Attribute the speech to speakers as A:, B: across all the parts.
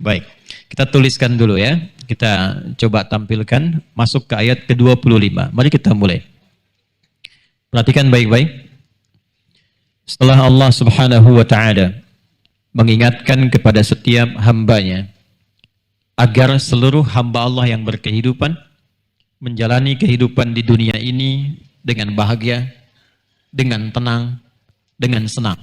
A: Baik, kita tuliskan dulu ya. Kita coba tampilkan masuk ke ayat ke-25. Mari kita mulai. Perhatikan baik-baik. Setelah Allah Subhanahu wa ta'ala mengingatkan kepada setiap hambanya agar seluruh hamba Allah yang berkehidupan menjalani kehidupan di dunia ini dengan bahagia, dengan tenang, dengan senang.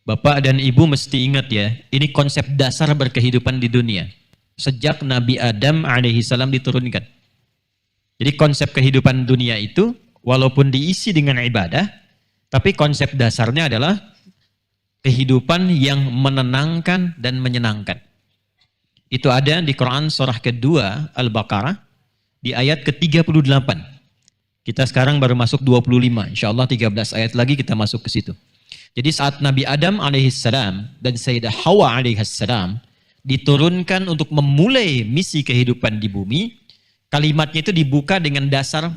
A: Bapak dan Ibu mesti ingat ya, ini konsep dasar berkehidupan di dunia. Sejak Nabi Adam alaihissalam diturunkan. Jadi konsep kehidupan dunia itu, walaupun diisi dengan ibadah, tapi konsep dasarnya adalah kehidupan yang menenangkan dan menyenangkan. Itu ada di Quran surah kedua, Al-Baqarah, di ayat ke-38. Kita sekarang baru masuk 25, insya Allah 13 ayat lagi kita masuk ke situ. Jadi saat Nabi Adam alaihissalam dan Sayyidah Hawa alaihissalam diturunkan untuk memulai misi kehidupan di bumi, kalimatnya itu dibuka dengan dasar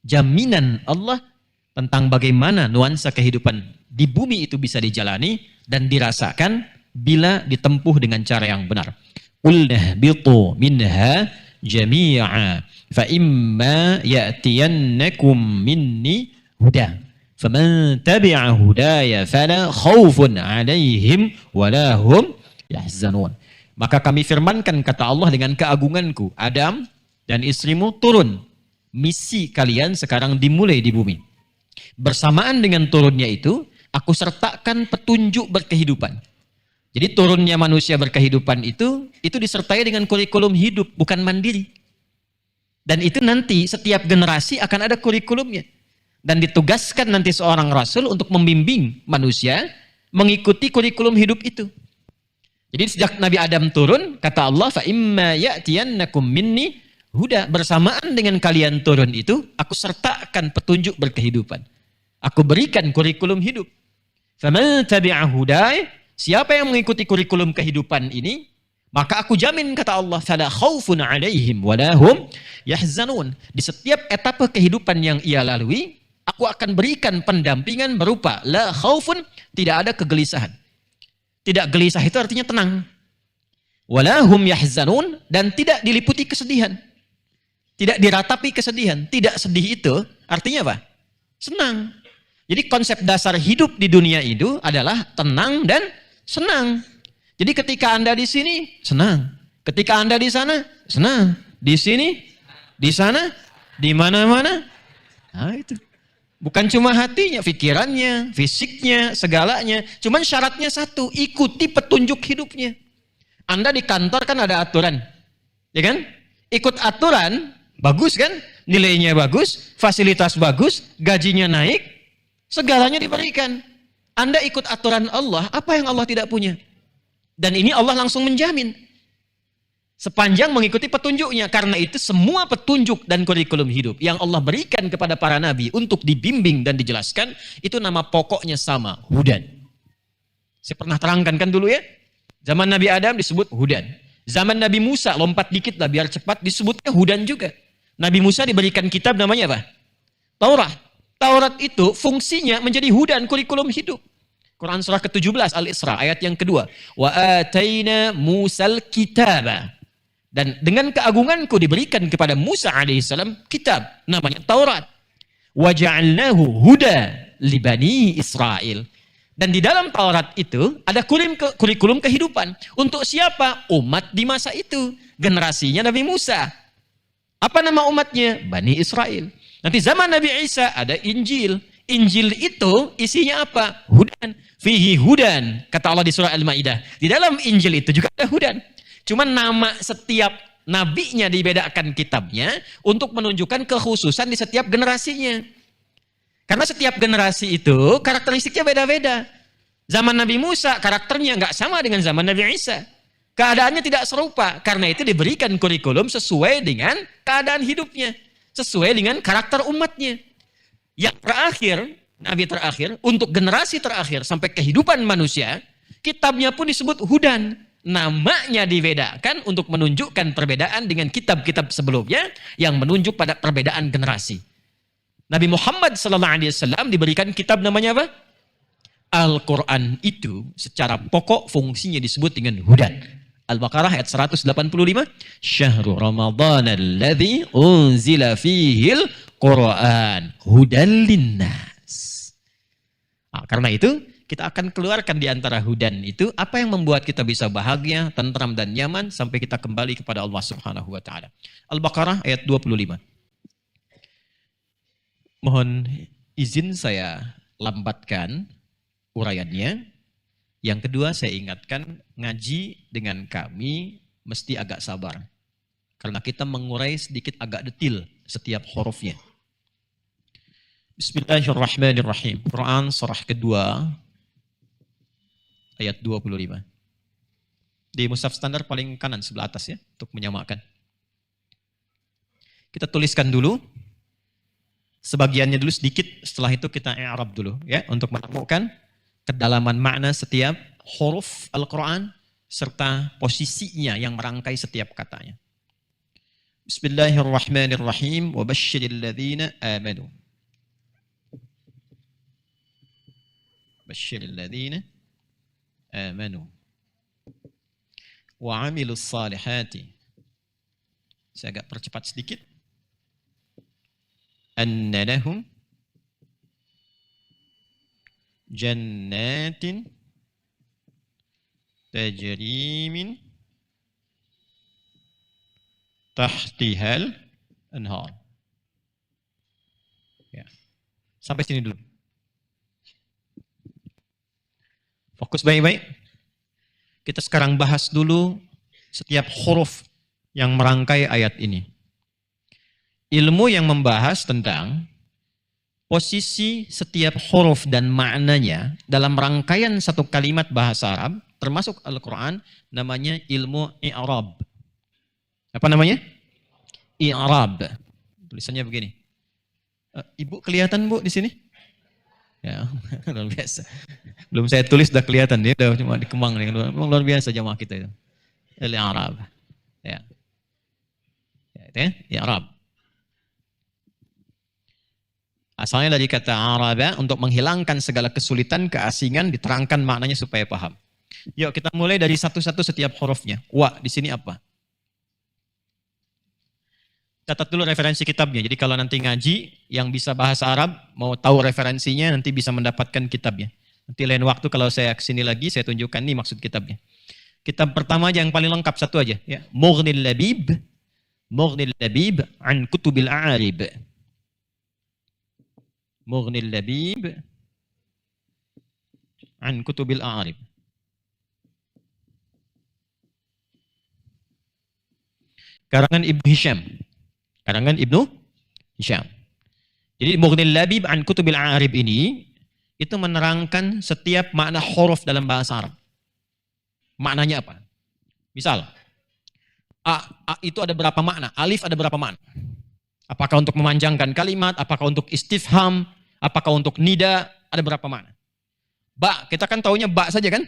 A: jaminan Allah tentang bagaimana nuansa kehidupan di bumi itu bisa dijalani dan dirasakan bila ditempuh dengan cara yang benar. Qulna bitu minha jami'a fa imma ya'tiyannakum minni huda faman tabi'a hudaya fala khaufun 'alaihim wala hum yahzanun. Maka kami firmankan, kata Allah dengan keagunganku, Adam dan istrimu turun. Misi kalian sekarang dimulai di bumi. Bersamaan dengan turunnya itu, aku sertakan petunjuk berkehidupan. Jadi turunnya manusia berkehidupan itu disertai dengan kurikulum hidup, bukan mandiri. Dan itu nanti setiap generasi akan ada kurikulumnya. Dan ditugaskan nanti seorang rasul untuk membimbing manusia mengikuti kurikulum hidup itu. Jadi sejak Nabi Adam turun, kata Allah, fa imma ya'tiyannakum minni huda, bersamaan dengan kalian turun itu, aku sertakan petunjuk berkehidupan. Aku berikan kurikulum hidup. Faman tabi'a hudaya, siapa yang mengikuti kurikulum kehidupan ini, maka aku jamin, kata Allah, fala khaufun 'alaihim wala hum yahzanun. Di setiap etapa kehidupan yang ia lalui, aku akan berikan pendampingan berupa la khaufun, tidak ada kegelisahan. Tidak gelisah itu artinya tenang. Walahum yahzanun, dan tidak diliputi kesedihan. Tidak diratapi kesedihan. Tidak sedih itu artinya apa? Senang. Jadi konsep dasar hidup di dunia itu adalah tenang dan senang. Jadi ketika Anda di sini, senang. Ketika Anda di sana, senang. Di sini, di sana, di mana-mana. Nah itu. Bukan cuma hatinya, pikirannya, fisiknya, segalanya. Cuman syaratnya satu, ikuti petunjuk hidupnya. Anda di kantor kan ada aturan, ya kan? Ikut aturan, bagus kan? Nilainya bagus, fasilitas bagus, gajinya naik, segalanya diberikan. Anda ikut aturan Allah, apa yang Allah tidak punya? Dan ini Allah langsung menjamin. Sepanjang mengikuti petunjuknya. Karena itu semua petunjuk dan kurikulum hidup yang Allah berikan kepada para nabi untuk dibimbing dan dijelaskan, itu nama pokoknya sama, hudan. Saya pernah terangkan kan dulu ya. Zaman Nabi Adam disebut hudan. Zaman Nabi Musa, lompat dikit lah biar cepat, disebutnya hudan juga. Nabi Musa diberikan kitab namanya apa? Taurat. Taurat itu fungsinya menjadi hudan, kurikulum hidup. Quran surah ke-17 Al-Isra ayat yang kedua. Wa ataina Musal kitaba. Dan dengan keagunganku diberikan kepada Musa alaihissalam kitab namanya Taurat. Wa ja'alnahu huda li bani Israel. Dan di dalam Taurat itu ada kurikulum kehidupan. Untuk siapa? Umat di masa itu. Generasinya Nabi Musa. Apa nama umatnya? Bani Israel. Nanti zaman Nabi Isa ada Injil. Injil itu isinya apa? Hudan. Fihi hudan. Kata Allah di surah Al-Ma'idah. Di dalam Injil itu juga ada hudan. Cuma nama setiap nabinya dibedakan kitabnya untuk menunjukkan kekhususan di setiap generasinya. Karena setiap generasi itu karakteristiknya beda-beda. Zaman Nabi Musa karakternya nggak sama dengan zaman Nabi Isa. Keadaannya tidak serupa. Karena itu diberikan kurikulum sesuai dengan keadaan hidupnya. Sesuai dengan karakter umatnya. Yang terakhir, Nabi terakhir, untuk generasi terakhir sampai kehidupan manusia, kitabnya pun disebut hudan. Namanya dibedakan untuk menunjukkan perbedaan dengan kitab-kitab sebelumnya yang menunjuk pada perbedaan generasi. Nabi Muhammad SAW diberikan kitab namanya apa? Al-Quran itu secara pokok fungsinya disebut dengan hudan. Al-Baqarah ayat 185. Syahrul Ramadan alladzi unzila fihil Qur'an hudan linnas. Nah, karena itu kita akan keluarkan di antara hudan itu apa yang membuat kita bisa bahagia, tentram dan nyaman sampai kita kembali kepada Allah Subhanahu wa taala. Al-Baqarah ayat 25. Mohon izin saya lambatkan uraiannya. Yang kedua, saya ingatkan, ngaji dengan kami mesti agak sabar. Karena kita mengurai sedikit agak detil setiap hurufnya. Bismillahirrahmanirrahim. Quran surah kedua, ayat 25. Di mushaf standar paling kanan sebelah atas ya, untuk menyamakan. Kita tuliskan dulu. Sebagiannya dulu sedikit, setelah itu kita i'rab dulu ya, untuk menemukan kedalaman makna setiap huruf Al-Quran serta posisinya yang merangkai setiap katanya. Bismillahirrahmanirrahim. Wa basyiril ladzina amanu. Basyiril ladzina amanu. Wa amilus salihati. Saya agak percepat sedikit. Anna lahum jannatin tajri min tahtihal anhar. Ya. Sampai sini dulu. Fokus baik-baik. Kita sekarang bahas dulu setiap huruf yang merangkai ayat ini. Ilmu yang membahas tentang posisi setiap huruf dan maknanya dalam rangkaian satu kalimat bahasa Arab, termasuk Al-Quran, namanya ilmu i'rab. Apa namanya? I'rab. Tulisannya begini. Ibu kelihatan Bu di sini? Ya, luar biasa. Belum saya tulis sudah kelihatan, dia udah cuma di Kemang nih. Luar biasa jamaah kita itu. Al-i'rab. Ya. Ya, itu ya, i'rab. Asalnya dari kata araba untuk menghilangkan segala kesulitan, keasingan, diterangkan maknanya supaya paham. Yuk kita mulai dari satu-satu setiap hurufnya. Wa di sini apa? Catat dulu referensi kitabnya. Jadi kalau nanti ngaji yang bisa bahasa Arab, mau tahu referensinya nanti bisa mendapatkan kitabnya. Nanti lain waktu kalau saya kesini lagi saya tunjukkan nih maksud kitabnya. Kitab pertama aja yang paling lengkap satu aja. Ya. Mughnil Labib. Mughnil Labib an Kutubil A'arib. Mughnil Labib an Kutubil A'arib. Karangan Ibnu Hisham. Karangan Ibnu Hisham. Jadi Mughnil Labib an Kutubil A'arib ini itu menerangkan setiap makna huruf dalam bahasa Arab. Maknanya apa? Misal A itu ada berapa makna? Alif ada berapa makna? Apakah untuk memanjangkan kalimat? Apakah untuk istifham? Apakah untuk nida? Ada berapa makna? Ba, kita kan taunya ba saja kan?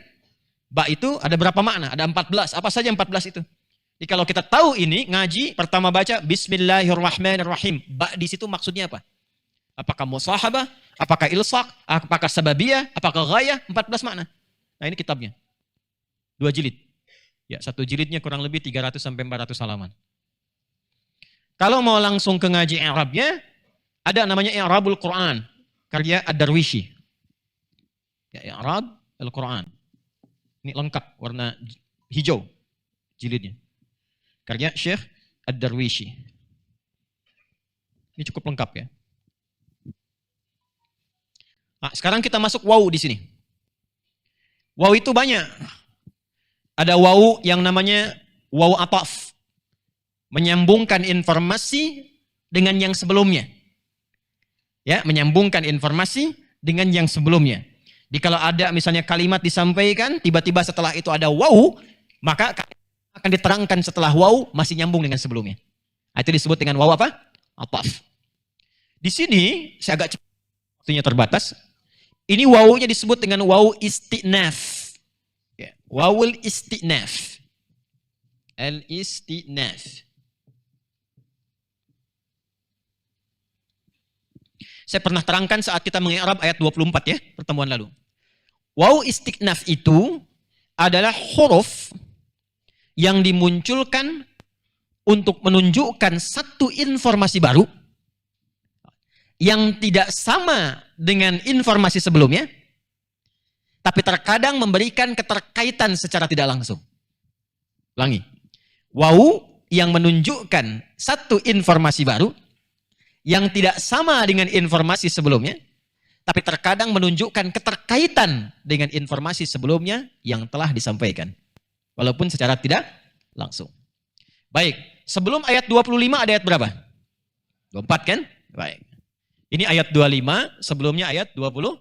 A: Ba itu ada berapa makna? Ada 14. Apa saja 14 itu? Jadi kalau kita tahu ini, ngaji, pertama baca Bismillahirrahmanirrahim. Ba di situ maksudnya apa? Apakah musahabah? Apakah ilsaq? Apakah sababiyah? Apakah ghayah? 14 makna. Nah ini kitabnya. 2 jilid. Ya, satu jilidnya kurang lebih 300 sampai 400 halaman. Kalau mau langsung ke ngaji i'rabnya, ada namanya i'rabul Quran, karya Ad-Darwishi. Ya, i'rab Al-Quran. Ini lengkap, warna hijau jilidnya. Karya Syekh Ad-Darwishi. Ini cukup lengkap ya. Nah, sekarang kita masuk waw di sini. Waw itu banyak. Ada waw yang namanya waw ataf. Menyambungkan informasi dengan yang sebelumnya. Ya, menyambungkan informasi dengan yang sebelumnya. Jadi kalau ada misalnya kalimat disampaikan, tiba-tiba setelah itu ada waw, maka akan diterangkan setelah waw masih nyambung dengan sebelumnya. Nah, itu disebut dengan waw apa? Ataf. Di sini saya agak cepat, waktunya terbatas. Ini wawunya disebut dengan waw istinaf. Ya, wawul istinaf. Al-istinaf. Saya pernah terangkan saat kita mengi'rab ayat 24 ya, pertemuan lalu. Waw istinaf itu adalah huruf yang dimunculkan untuk menunjukkan satu informasi baru yang tidak sama dengan informasi sebelumnya, tapi terkadang memberikan keterkaitan secara tidak langsung. Ulangi. Wau yang menunjukkan satu informasi baru yang tidak sama dengan informasi sebelumnya, tapi terkadang menunjukkan keterkaitan dengan informasi sebelumnya yang telah disampaikan. Walaupun secara tidak langsung. Baik, sebelum ayat 25 ada ayat berapa? 24 kan? Baik. Ini ayat 25, sebelumnya ayat 24.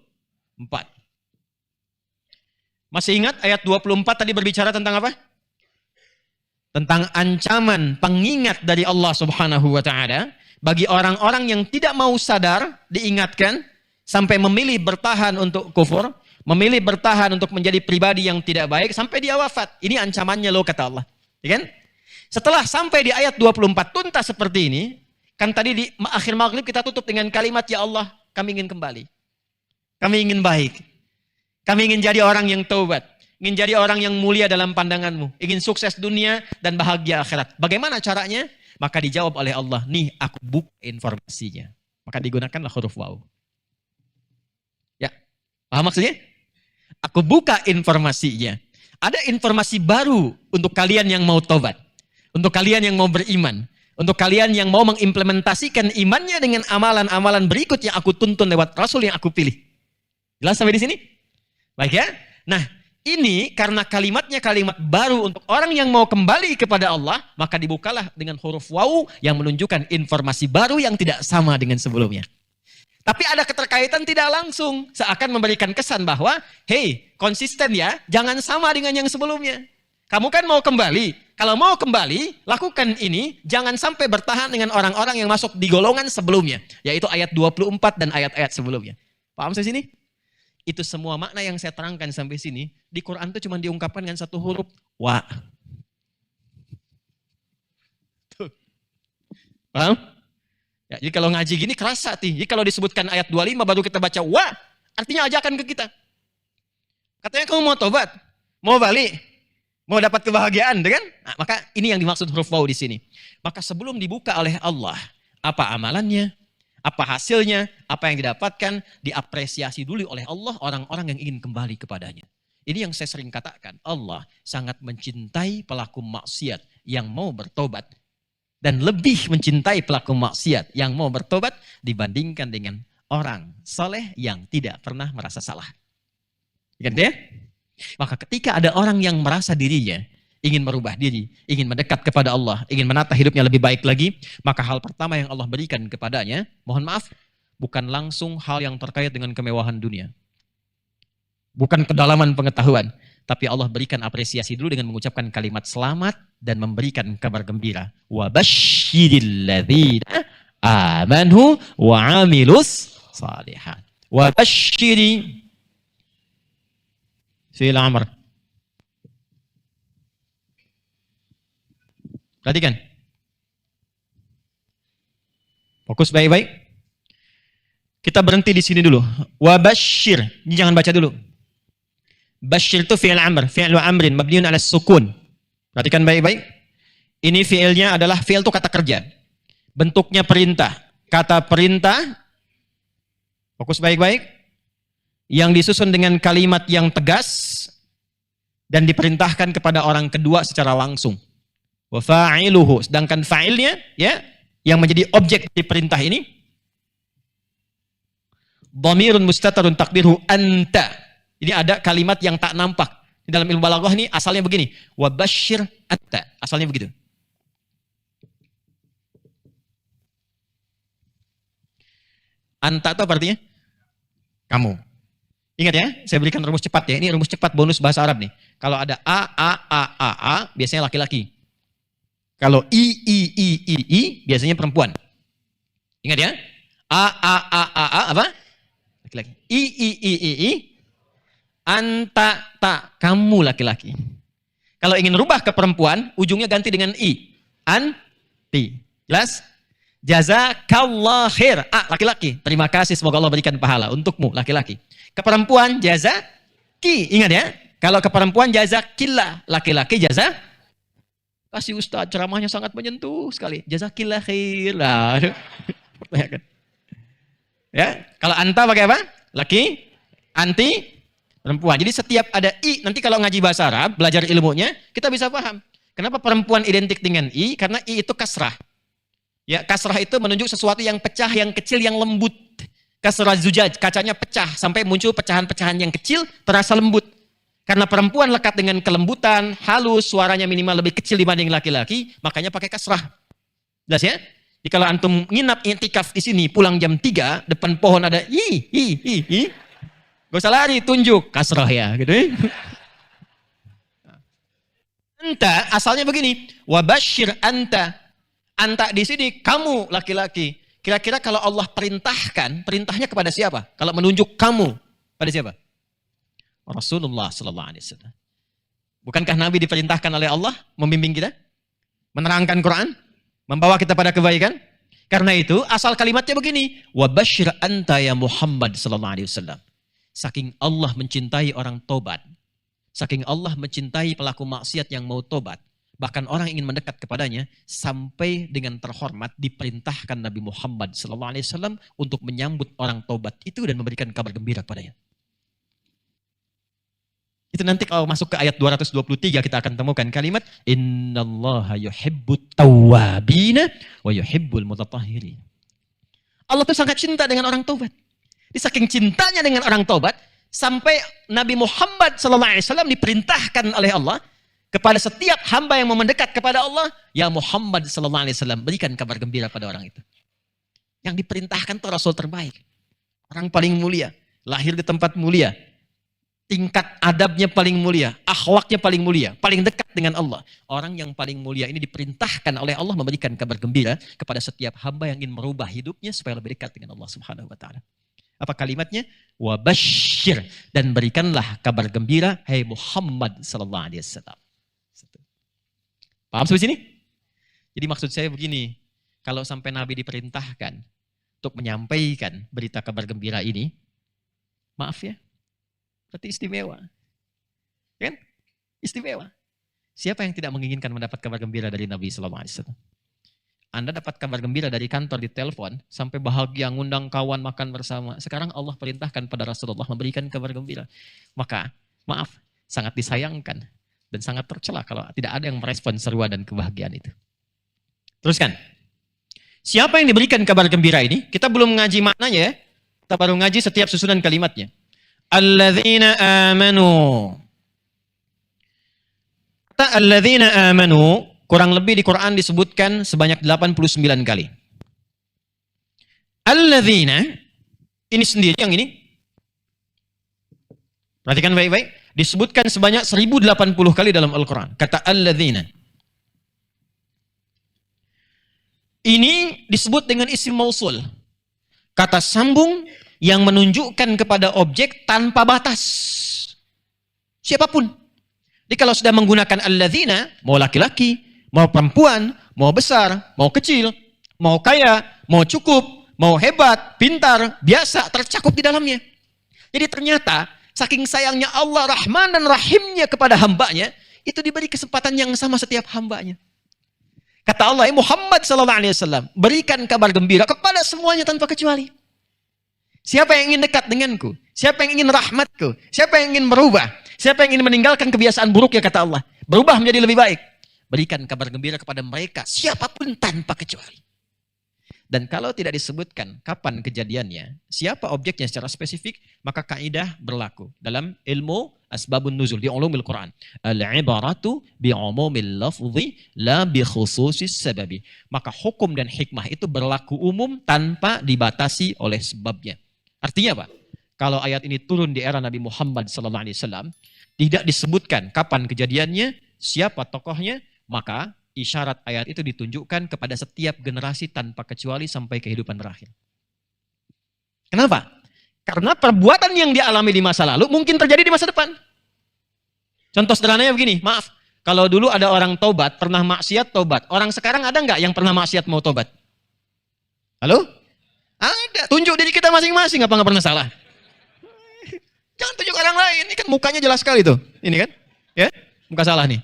A: Masih ingat ayat 24 tadi berbicara tentang apa? Tentang ancaman pengingat dari Allah Subhanahu wa taala bagi orang-orang yang tidak mau sadar, diingatkan sampai memilih bertahan untuk kufur, memilih bertahan untuk menjadi pribadi yang tidak baik sampai dia wafat. Ini ancamannya loh kata Allah. Ya kan? Setelah sampai di ayat 24 tuntas seperti ini, kan tadi di akhir maghrib kita tutup dengan kalimat, ya Allah, kami ingin kembali. Kami ingin baik. Kami ingin jadi orang yang taubat. Ingin jadi orang yang mulia dalam pandanganmu. Ingin sukses dunia dan bahagia akhirat. Bagaimana caranya? Maka dijawab oleh Allah, nih aku buka informasinya. Maka digunakanlah huruf waw. Ya, paham maksudnya? Aku buka informasinya. Ada informasi baru untuk kalian yang mau taubat. Untuk kalian yang mau beriman. Untuk kalian yang mau mengimplementasikan imannya dengan amalan-amalan berikut yang aku tuntun lewat Rasul yang aku pilih. Jelas sampai di sini? Baik ya? Nah, ini karena kalimatnya kalimat baru untuk orang yang mau kembali kepada Allah, maka dibukalah dengan huruf waw yang menunjukkan informasi baru yang tidak sama dengan sebelumnya. Tapi ada keterkaitan tidak langsung, seakan memberikan kesan bahwa, hey, konsisten ya, jangan sama dengan yang sebelumnya. Kamu kan mau kembali. Kalau mau kembali, lakukan ini. Jangan sampai bertahan dengan orang-orang yang masuk di golongan sebelumnya. Yaitu ayat 24 dan ayat-ayat sebelumnya. Paham sampai sini? Itu semua makna yang saya terangkan sampai sini. Di Quran itu cuma diungkapkan dengan satu huruf. Wa. Tuh. Paham? Ya, jadi kalau ngaji gini kerasa. Jadi kalau disebutkan ayat 25 baru kita baca wa. Artinya ajakan ke kita. Katanya kamu mau tobat. Mau balik. Mau dapat kebahagiaan, kan? Nah, maka ini yang dimaksud huruf waw di sini. Maka sebelum dibuka oleh Allah, apa amalannya, apa hasilnya, apa yang didapatkan, diapresiasi dulu oleh Allah orang-orang yang ingin kembali kepadanya. Ini yang saya sering katakan, Allah sangat mencintai pelaku maksiat yang mau bertobat. Dan lebih mencintai pelaku maksiat yang mau bertobat dibandingkan dengan orang soleh yang tidak pernah merasa salah. Ingat ya? Maka ketika ada orang yang merasa dirinya ingin merubah diri, ingin mendekat kepada Allah, ingin menata hidupnya lebih baik lagi, maka hal pertama yang Allah berikan kepadanya, mohon maaf, bukan langsung hal yang terkait dengan kemewahan dunia. Bukan kedalaman pengetahuan, tapi Allah berikan apresiasi dulu dengan mengucapkan kalimat selamat dan memberikan kabar gembira. Wa basyiril ladzina amanu wa 'amilus shalihat. Wa basyiri fi'il amr. Perhatikan. Fokus baik-baik. Kita berhenti di sini dulu. Wa basyir. Ini jangan baca dulu. Basyir itu fi'il amr, fi'il amrin mabniun 'ala sukun. Perhatikan baik-baik. Ini fi'ilnya adalah fi'il itu kata kerja. Bentuknya perintah. Kata perintah. Fokus baik-baik. Yang disusun dengan kalimat yang tegas dan diperintahkan kepada orang kedua secara langsung. Wa fa'iluhu, sedangkan fa'ilnya ya yang menjadi objek di perintah ini dhamirun mustatarun takdirhu anta. Ini ada kalimat yang tak nampak. Di dalam ilmu balaghah ini asalnya begini, wa basyir anta. Asalnya begitu. Anta itu apa artinya? Kamu. Ingat ya, saya berikan rumus cepat ya. Ini rumus cepat bonus bahasa Arab nih. Kalau ada A, biasanya laki-laki. Kalau I, biasanya perempuan. Ingat ya. A, apa? Laki-laki. I, anta, ta, kamu laki-laki. Kalau ingin rubah ke perempuan, ujungnya ganti dengan I. Anti. Jelas? Jazakallah khair. A, laki-laki. Terima kasih, semoga Allah berikan pahala untukmu, laki-laki. Ke perempuan jazaki. Ingat ya. Kalau ke perempuan jazakillah, laki-laki Kasih Ustaz, ceramahnya sangat menyentuh sekali. Jazakillah khair. Lah, pertanyakan. Ya, kalau anta pakai apa? Laki, anti, perempuan. Jadi setiap ada i, nanti kalau ngaji bahasa Arab, belajar ilmunya, kita bisa paham. Kenapa perempuan identik dengan i? Karena i itu kasrah. Ya, kasrah itu menunjuk sesuatu yang pecah, yang kecil, yang lembut. Kasrah zujaj, kacanya pecah sampai muncul pecahan-pecahan yang kecil, terasa lembut. Karena perempuan lekat dengan kelembutan, halus, suaranya minimal lebih kecil dibanding laki-laki, makanya pakai kasrah. Jelas ya? Jadi kalau antum nginap intikaf di sini, pulang jam 3, depan pohon ada gak usah lari, tunjuk kasrah ya, gitu ya. Anta asalnya begini, wabashir anta. Anta di sini kamu laki-laki. Kira-kira kalau Allah perintahkan, perintahnya kepada siapa? Kalau menunjuk kamu, pada siapa? Rasulullah sallallahu alaihi wasallam. Bukankah Nabi diperintahkan oleh Allah membimbing kita? Menerangkan Quran? Membawa kita pada kebaikan? Karena itu asal kalimatnya begini, wabashir anta ya Muhammad sallallahu alaihi wasallam. Saking Allah mencintai orang tobat, saking Allah mencintai pelaku maksiat yang mau tobat, bahkan orang ingin mendekat kepadanya, sampai dengan terhormat diperintahkan Nabi Muhammad sallallahu alaihi wasallam untuk menyambut orang tobat itu dan memberikan kabar gembira kepadanya. Itu nanti kalau masuk ke ayat 223 kita akan temukan kalimat innallaha yuhibbut tawwabina wa yuhibbul mutatahhirin. Allah itu sangat cinta dengan orang tobat. Di saking cintanya dengan orang tobat sampai Nabi Muhammad SAW diperintahkan oleh Allah kepada setiap hamba yang mau mendekat kepada Allah, ya Muhammad SAW berikan kabar gembira pada orang itu. Yang diperintahkan itu Rasul terbaik, orang paling mulia, lahir di tempat mulia, tingkat adabnya paling mulia, akhlaknya paling mulia, paling dekat dengan Allah. Orang yang paling mulia ini diperintahkan oleh Allah memberikan kabar gembira kepada setiap hamba yang ingin merubah hidupnya supaya lebih dekat dengan Allah Subhanahu wa taala. Apa kalimatnya? Wabashir, dan berikanlah kabar gembira hai Muhammad sallallahu alaihi wasallam. Paham sampai sini? Jadi maksud saya begini, kalau sampai Nabi diperintahkan untuk menyampaikan berita kabar gembira ini, maaf ya, berarti istimewa. Kan? Istimewa. Siapa yang tidak menginginkan mendapat kabar gembira dari Nabi sallallahu alaihi wasallam? Anda dapat kabar gembira dari kantor di telepon, sampai bahagia ngundang kawan makan bersama. Sekarang Allah perintahkan pada Rasulullah memberikan kabar gembira. Maka, maaf, sangat disayangkan dan sangat tercela kalau tidak ada yang merespon seruan dan kebahagiaan itu. Teruskan. Siapa yang diberikan kabar gembira ini? Kita belum ngaji maknanya ya. Kita baru ngaji setiap susunan kalimatnya. Alladzina amanu. Kata alladzina amanu, kurang lebih di Quran disebutkan sebanyak 89 kali. Alladzina, ini sendiri yang ini. Perhatikan baik-baik. Disebutkan sebanyak 1080 kali dalam Al-Quran. Kata alladzina. Ini disebut dengan isim mausul. Kata sambung yang menunjukkan kepada objek tanpa batas. Siapapun. Jadi kalau sudah menggunakan alladzina, mau laki-laki, mau perempuan, mau besar, mau kecil, mau kaya, mau cukup, mau hebat, pintar, biasa, tercakup di dalamnya. Jadi ternyata, saking sayangnya Allah Rahman dan Rahimnya kepada hambanya, itu diberi kesempatan yang sama setiap hambanya. Kata Allah, Muhammad SAW, berikan kabar gembira kepada semuanya tanpa kecuali. Siapa yang ingin dekat denganku? Siapa yang ingin rahmatku? Siapa yang ingin merubah? Siapa yang ingin meninggalkan kebiasaan buruk ya kata Allah? Berubah menjadi lebih baik. Berikan kabar gembira kepada mereka, siapapun tanpa kecuali. Dan kalau tidak disebutkan kapan kejadiannya, siapa objeknya secara spesifik, maka kaidah berlaku dalam ilmu asbabun nuzul di ulumul Quran. Al-ibaratu bi'umumil lafzi la bi khususis sababi. Maka hukum dan hikmah itu berlaku umum tanpa dibatasi oleh sebabnya. Artinya apa? Kalau ayat ini turun di era Nabi Muhammad SAW, tidak disebutkan kapan kejadiannya, siapa tokohnya, maka isyarat ayat itu ditunjukkan kepada setiap generasi tanpa kecuali sampai kehidupan berakhir. Kenapa? Karena perbuatan yang dialami di masa lalu mungkin terjadi di masa depan. Contoh sederhananya begini, maaf, kalau dulu ada orang tobat, pernah maksiat tobat. Orang sekarang ada nggak yang pernah maksiat mau tobat? Halo? Ada. Tunjuk diri kita masing-masing, apa nggak pernah salah? Jangan tunjuk orang lain, ini kan mukanya jelas sekali tuh. Ini kan? Ya? Muka salah nih.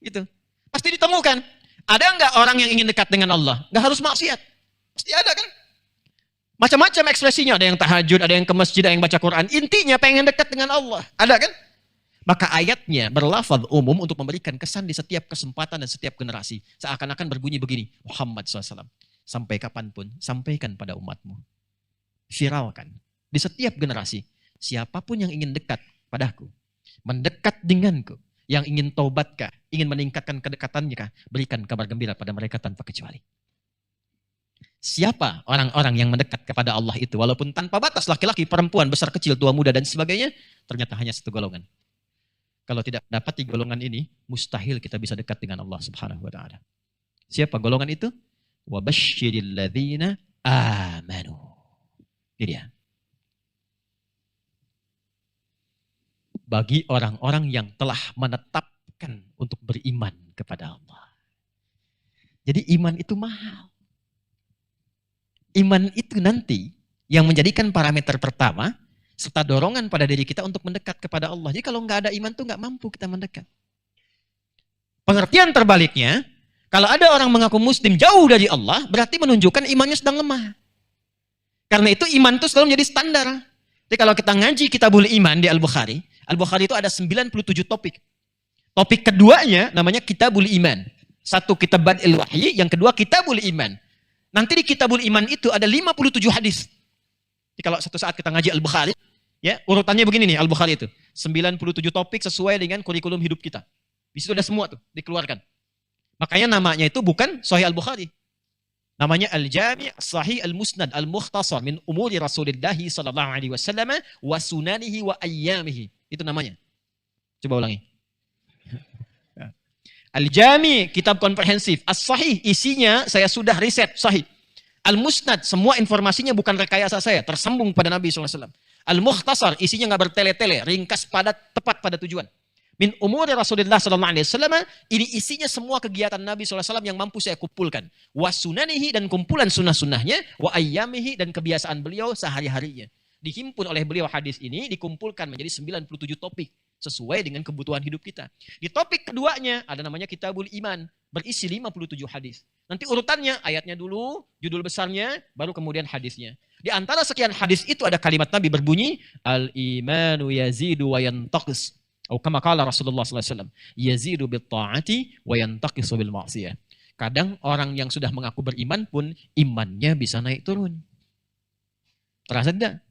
A: Gitu. Pasti ditemukan. Ada nggak orang yang ingin dekat dengan Allah? Nggak harus maksiat. Pasti ada kan? Macam-macam ekspresinya. Ada yang tahajud, ada yang ke masjid, ada yang baca Quran. Intinya pengen dekat dengan Allah. Ada kan? Maka ayatnya berlafaz umum untuk memberikan kesan di setiap kesempatan dan setiap generasi. Seakan-akan berbunyi begini. Muhammad SAW. Sampai kapanpun, sampaikan pada umatmu. Viralkan. Di setiap generasi. Siapapun yang ingin dekat padaku. Mendekat denganku. Yang ingin taubatkah? Ingin meningkatkan kedekatannya kah? Berikan kabar gembira pada mereka tanpa kecuali. Siapa orang-orang yang mendekat kepada Allah itu? Walaupun tanpa batas, laki-laki, perempuan, besar, kecil, tua, muda, dan sebagainya. Ternyata hanya satu golongan. Kalau tidak dapat di golongan ini, mustahil kita bisa dekat dengan Allah Subhanahu wa taala. Siapa golongan itu? Wa basyiril ladzina amanu. Ini dia. Bagi orang-orang yang telah menetapkan untuk beriman kepada Allah. Jadi iman itu mahal. Iman itu nanti yang menjadikan parameter pertama serta dorongan pada diri kita untuk mendekat kepada Allah. Jadi kalau nggak ada iman tuh nggak mampu kita mendekat. Pengertian terbaliknya, kalau ada orang mengaku muslim jauh dari Allah, berarti menunjukkan imannya sedang lemah. Karena itu iman itu selalu menjadi standar. Jadi kalau kita ngaji Kitabul Iman di Al-Bukhari itu ada 97 topik. Topik keduanya namanya Kitabul Iman. Satu Kitab Bad'il Wahyi, yang kedua Kitabul Iman. Nanti di Kitabul Iman itu ada 57 hadis. Jadi kalau satu saat kita ngaji Al-Bukhari, ya, urutannya begini nih Al-Bukhari itu. 97 topik sesuai dengan kurikulum hidup kita. Di situ ada semua tuh dikeluarkan. Makanya namanya itu bukan Sahih Al-Bukhari. Namanya Al-Jami' Sahih Al-Musnad Al-Mukhtasar min umuri Rasulillah sallallahu alaihi wasallam wa sunanihi wa ayyamihi. Itu namanya. Coba ulangi. Al-Jami' kitab komprehensif. As-Sahih isinya saya sudah riset sahih. Al-Musnad semua informasinya bukan rekayasa saya, tersambung pada Nabi SAW. Al-Mukhtasar isinya nggak bertele-tele, ringkas padat, tepat pada tujuan. Min umur Rasulullah SAW, ini isinya semua kegiatan Nabi SAW yang mampu saya kumpulkan. Wa sunanihi dan kumpulan sunnah-sunnahnya, wa ayyamihi dan kebiasaan beliau sehari-harinya. Dihimpun oleh beliau hadis ini, dikumpulkan menjadi 97 topik. Sesuai dengan kebutuhan hidup kita. Di topik keduanya ada namanya Kitabul Iman. Berisi 57 hadis. Nanti urutannya ayatnya dulu, judul besarnya, baru kemudian hadisnya. Di antara sekian hadis itu ada kalimat Nabi berbunyi, Al-imanu yazidu wa yantaqis. Atau kama qala Rasulullah SAW. Yazidu bil ta'ati wa yantaqisu bil ma'siyah. Kadang orang yang sudah mengaku beriman pun imannya bisa naik turun. Terasa tidak?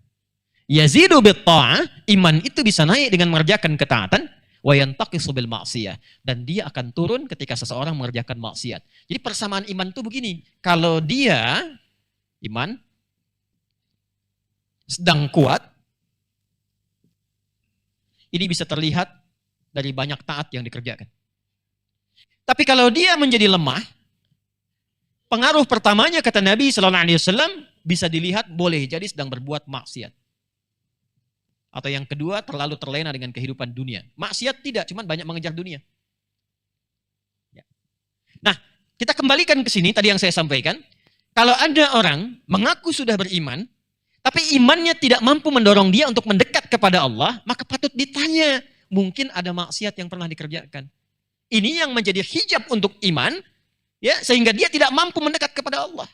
A: Yazidu bit ta'ah, iman itu bisa naik dengan mengerjakan ketaatan, wa yantaqisu bil ma'siyah, dan dia akan turun ketika seseorang mengerjakan maksiat. Jadi persamaan iman itu begini, kalau dia iman sedang kuat, ini bisa terlihat dari banyak taat yang dikerjakan. Tapi kalau dia menjadi lemah, pengaruh pertamanya kata Nabi SAW bisa dilihat boleh jadi sedang berbuat maksiat. Atau yang kedua, terlalu terlena dengan kehidupan dunia. Maksiat tidak, cuman banyak mengejar dunia. Ya. Nah, kita kembalikan ke sini, tadi yang saya sampaikan. Kalau ada orang mengaku sudah beriman, tapi imannya tidak mampu mendorong dia untuk mendekat kepada Allah, maka patut ditanya. Mungkin ada maksiat yang pernah dikerjakan. Ini yang menjadi hijab untuk iman, ya, sehingga dia tidak mampu mendekat kepada Allah.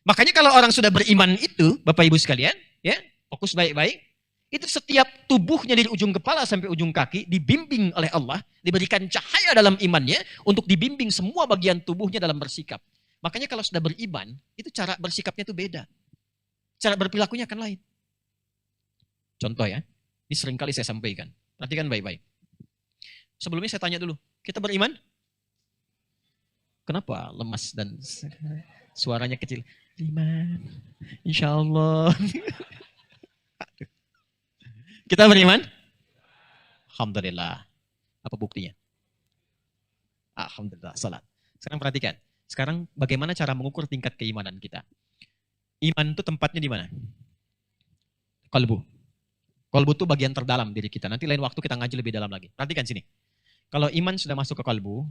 A: Makanya kalau orang sudah beriman itu, Bapak Ibu sekalian, ya, fokus baik-baik. Itu setiap tubuhnya dari ujung kepala sampai ujung kaki dibimbing oleh Allah, diberikan cahaya dalam imannya untuk dibimbing semua bagian tubuhnya dalam bersikap. Makanya kalau sudah beriman, itu cara bersikapnya itu beda. Cara berperilakunya akan lain. Contoh ya, ini seringkali saya sampaikan. Perhatikan baik-baik. Sebelumnya saya tanya dulu, kita beriman? Kenapa lemas dan suaranya kecil? Iman, insya Allah. Kita beriman? Alhamdulillah. Apa buktinya? Alhamdulillah, salat. Sekarang perhatikan. Sekarang bagaimana cara mengukur tingkat keimanan kita? Iman itu tempatnya di mana? Kalbu. Kalbu itu bagian terdalam diri kita. Nanti lain waktu kita ngaji lebih dalam lagi. Perhatikan sini. Kalau iman sudah masuk ke kalbu,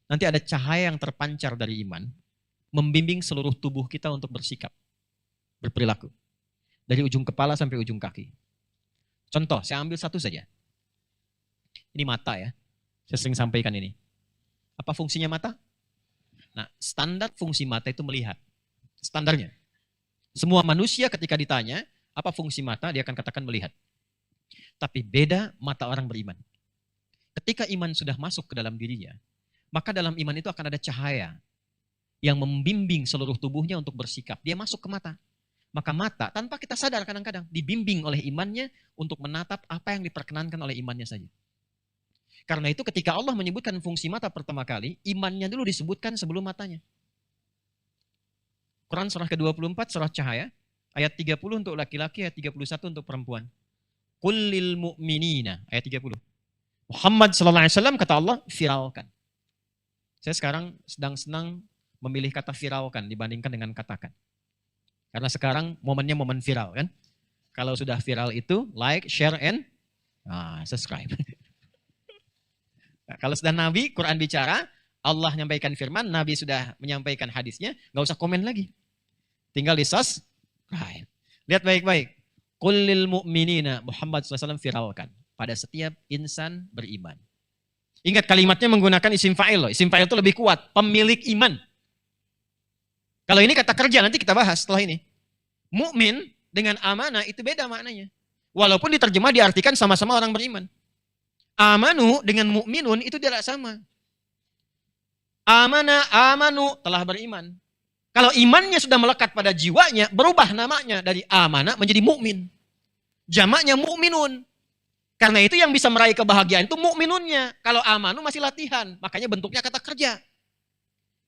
A: nanti ada cahaya yang terpancar dari iman, membimbing seluruh tubuh kita untuk bersikap, berperilaku. Dari ujung kepala sampai ujung kaki. Contoh, saya ambil satu saja. Ini mata ya. Saya sering sampaikan ini. Apa fungsinya mata? Nah, standar fungsi mata itu melihat. Standarnya. Semua manusia ketika ditanya, apa fungsi mata? Dia akan katakan melihat. Tapi beda mata orang beriman. Ketika iman sudah masuk ke dalam dirinya, maka dalam iman itu akan ada cahaya yang membimbing seluruh tubuhnya untuk bersikap. Dia masuk ke mata. Maka mata, tanpa kita sadar kadang-kadang, dibimbing oleh imannya untuk menatap apa yang diperkenankan oleh imannya saja. Karena itu ketika Allah menyebutkan fungsi mata pertama kali, imannya dulu disebutkan sebelum matanya. Quran surah ke-24, surah Cahaya, ayat 30 untuk laki-laki, ayat 31 untuk perempuan. Qul lil mu'minina, ayat 30. Muhammad sallallahu alaihi wasallam, kata Allah, viralkan. Saya sekarang sedang senang memilih kata viralkan dibandingkan dengan katakan. Karena sekarang momennya momen viral kan. Kalau sudah viral itu like, share, and subscribe. Nah, kalau sudah Nabi, Quran bicara, Allah menyampaikan firman, Nabi sudah menyampaikan hadisnya, nggak usah komen lagi. Tinggal di subscribe. Lihat baik-baik. Qul lil mu'minina, Muhammad SAW viralkan pada setiap insan beriman. Ingat kalimatnya menggunakan isim fa'il loh. Isim fa'il itu lebih kuat, pemilik iman. Kalau ini kata kerja, nanti kita bahas setelah ini. Mukmin dengan amanah itu beda maknanya. Walaupun diterjemah diartikan sama-sama orang beriman. Amanu dengan mukminun itu tidak sama. Amanu telah beriman. Kalau imannya sudah melekat pada jiwanya, berubah namanya dari amanah menjadi mukmin. Jamaknya mukminun. Karena itu yang bisa meraih kebahagiaan itu mukminunnya. Kalau amanu masih latihan, makanya bentuknya kata kerja.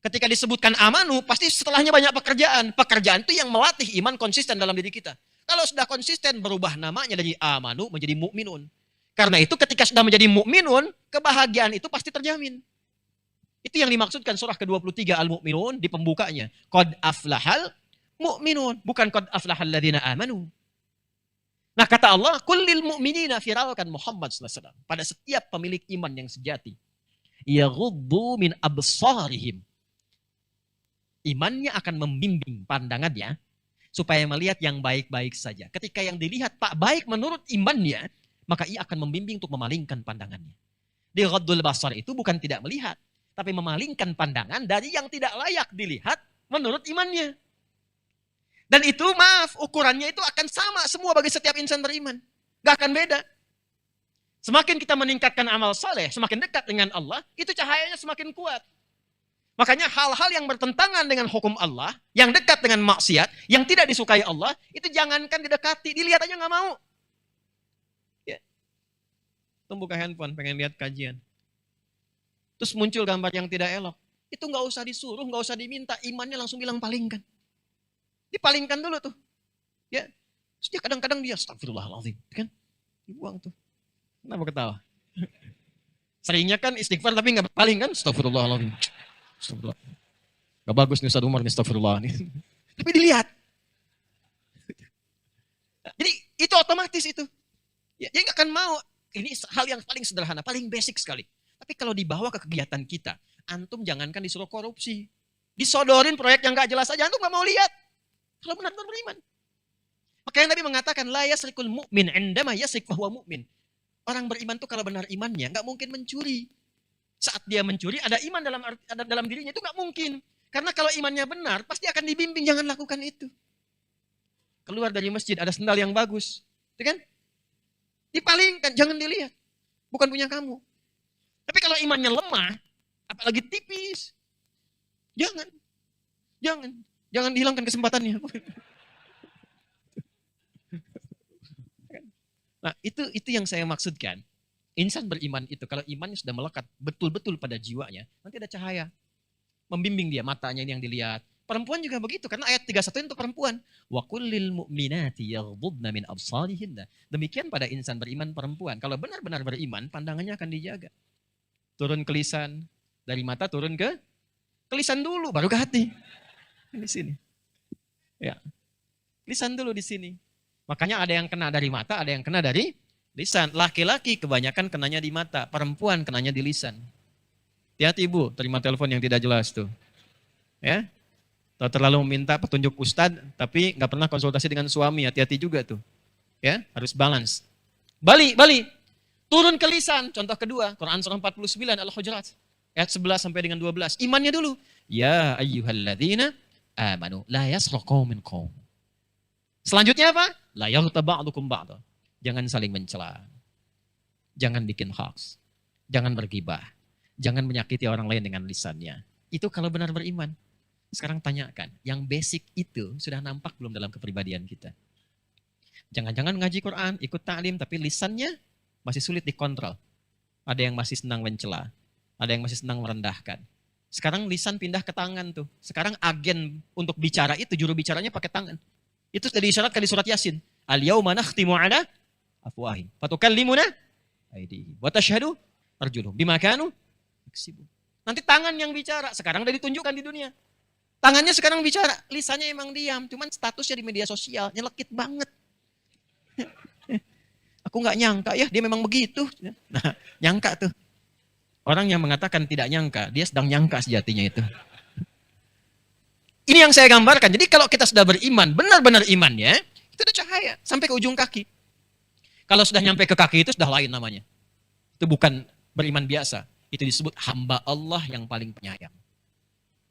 A: Ketika disebutkan amanu, pasti setelahnya banyak pekerjaan. Pekerjaan itu yang melatih iman konsisten dalam diri kita. Kalau sudah konsisten, berubah namanya dari amanu menjadi mukminun. Karena itu ketika sudah menjadi mukminun, kebahagiaan itu pasti terjamin. Itu yang dimaksudkan surah ke-23 Al-Mu'minun di pembukanya. Qad aflahal mu'minun, bukan qad aflahal ladzina amanu. Nah kata Allah, kullil mu'minina viralkan Muhammad SAW pada setiap pemilik iman yang sejati. Yaghuddu min absarihim. Imannya akan membimbing pandangannya supaya melihat yang baik-baik saja. Ketika yang dilihat tak baik menurut imannya, maka ia akan membimbing untuk memalingkan pandangannya. Di ghaddul basar itu bukan tidak melihat, tapi memalingkan pandangan dari yang tidak layak dilihat menurut imannya. Dan itu maaf, ukurannya itu akan sama semua bagi setiap insan beriman. Gak akan beda. Semakin kita meningkatkan amal saleh, semakin dekat dengan Allah, itu cahayanya semakin kuat. Makanya hal-hal yang bertentangan dengan hukum Allah, yang dekat dengan maksiat, yang tidak disukai Allah, itu jangankan didekati, dilihat aja gak mau. Buka handphone, pengen lihat kajian. Terus muncul gambar yang tidak elok. Itu nggak usah disuruh, nggak usah diminta. Imannya langsung bilang palingkan. Dipalingkan dulu tuh. Ya. Terus dia kadang-kadang dia, astagfirullahaladzim. Kan? Dibuang tuh. Kenapa ketawa? Seringnya kan istighfar tapi nggak paling kan? Astagfirullahaladzim. Astagfirullah. Gak bagus nih Ustaz Umar nih, astagfirullah. Tapi dilihat. Jadi itu otomatis itu. Ya, dia nggak akan mau. Ini hal yang paling sederhana, paling basic sekali. Tapi kalau dibawa ke kegiatan kita, antum jangankan disuruh korupsi. Disodorin proyek yang gak jelas aja, antum gak mau lihat. Kalau benar-benar beriman. Makanya Nabi mengatakan, la yasrikul mu'min indama yasrik fahuwa mu'min. Orang beriman tuh kalau benar imannya, gak mungkin mencuri. Saat dia mencuri, ada iman dalam dirinya, itu gak mungkin. Karena kalau imannya benar, pasti akan dibimbing, jangan lakukan itu. Keluar dari masjid, ada sendal yang bagus. Itu kan? Dipalingkan, jangan dilihat. Bukan punya kamu. Tapi kalau imannya lemah, apalagi tipis, jangan dihilangkan kesempatannya. Nah, itu yang saya maksudkan. Insan beriman itu, kalau imannya sudah melekat betul-betul pada jiwanya, nanti ada cahaya. Membimbing dia, matanya ini yang dilihat. Perempuan juga begitu, karena ayat 31 untuk perempuan. Wa kullil mu'minati yaghdudna min absarihinna. Demikian pada insan beriman perempuan. Kalau benar-benar beriman, pandangannya akan dijaga. Turun ke lisan, dari mata turun ke lisan dulu, baru ke hati. Di sini. Ya. Lisan dulu di sini. Makanya ada yang kena dari mata, ada yang kena dari lisan. Laki-laki kebanyakan kenanya di mata, perempuan kenanya di lisan. Hati-hati ibu, terima telepon yang tidak jelas tuh. Ya. Atau terlalu meminta petunjuk ustadz, tapi nggak pernah konsultasi dengan suami, hati-hati juga tuh. Ya, harus balance. Bali. Turun ke lisan, contoh kedua, Quran surah 49 Al-Hujurat. Ayat 11 sampai dengan 12. Imannya dulu. Ya ayyuhalladzina amanu la yasra qaumin qaum. Selanjutnya apa? La yaghtab ba'dukum ba'da. Jangan saling mencela. Jangan bikin hoax. Jangan bergibah. Jangan menyakiti orang lain dengan lisannya. Itu kalau benar beriman. Sekarang tanyakan, yang basic itu sudah nampak belum dalam kepribadian kita? Jangan-jangan ngaji Quran, ikut ta'lim, tapi lisannya masih sulit dikontrol. Ada yang masih senang mencela, ada yang masih senang merendahkan. Sekarang lisan pindah ke tangan tuh. Sekarang agen untuk bicara itu, juru bicaranya pakai tangan. Itu sudah diisyaratkan di surat Yasin. Al-yawma nakhtimu ala afwahihim fatukallimuna aydihim wa tashhadu arjuluhum bima kanu yaksibun. Nanti tangan yang bicara, sekarang udah ditunjukkan di dunia. Tangannya sekarang bicara, lisannya emang diam, cuman statusnya di media sosial nyelekit banget. Aku nggak nyangka ya, dia memang begitu. Nah, nyangka tuh. Orang yang mengatakan tidak nyangka, dia sedang nyangka sejatinya itu. Ini yang saya gambarkan. Jadi kalau kita sudah beriman, benar-benar imannya, itu ada cahaya sampai ke ujung kaki. Kalau sudah nyampe ke kaki itu sudah lain namanya. Itu bukan beriman biasa. Itu disebut hamba Allah yang paling penyayang.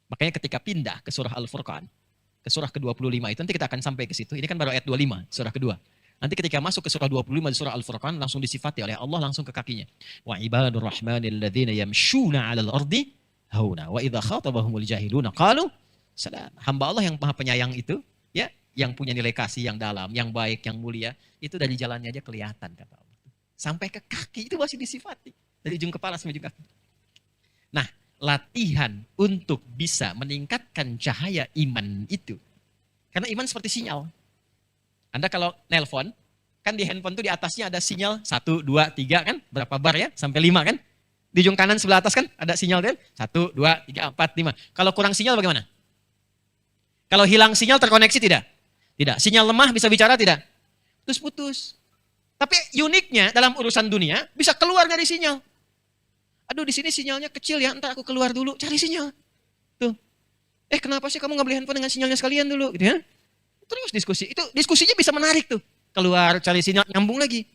A: Makanya ketika pindah ke surah Al-Furqan, ke surah ke-25 itu, nanti kita akan sampai ke situ. Ini kan baru ayat 25, surah kedua. Nanti ketika masuk ke surah 25 di surah Al-Furqan, langsung disifati oleh Allah langsung ke kakinya. Wa ibadur rahmanil ladzina yamshuna 'alal ardi hauna wa idza khatabahumul jahiluna qalu salam. Hamba Allah yang Maha Penyayang itu, ya, yang punya nilai kasih yang dalam, yang baik, yang mulia, itu dari jalannya aja kelihatan kata Allah. Sampai ke kaki itu masih disifati. Dari ujung kepala sampai ujung kaki. Nah, latihan untuk bisa meningkatkan cahaya iman itu. Karena iman seperti sinyal. Anda kalau nelpon, kan di handphone itu di atasnya ada sinyal 1, 2, 3 kan? Berapa bar ya? Sampai 5 kan? Di ujung kanan sebelah atas kan ada sinyal kan? 1, 2, 3, 4, 5. Kalau kurang sinyal bagaimana? Kalau hilang sinyal terkoneksi tidak? Tidak. Sinyal lemah bisa bicara tidak? Terus putus. Tapi uniknya dalam urusan dunia bisa keluar dari sinyal. Aduh di sini sinyalnya kecil ya, ntar aku keluar dulu, cari sinyal. Tuh. Kenapa sih kamu nggak beli handphone dengan sinyalnya sekalian dulu? Gitu ya? Terus diskusi. Itu diskusinya bisa menarik tuh. Keluar, cari sinyal, nyambung lagi.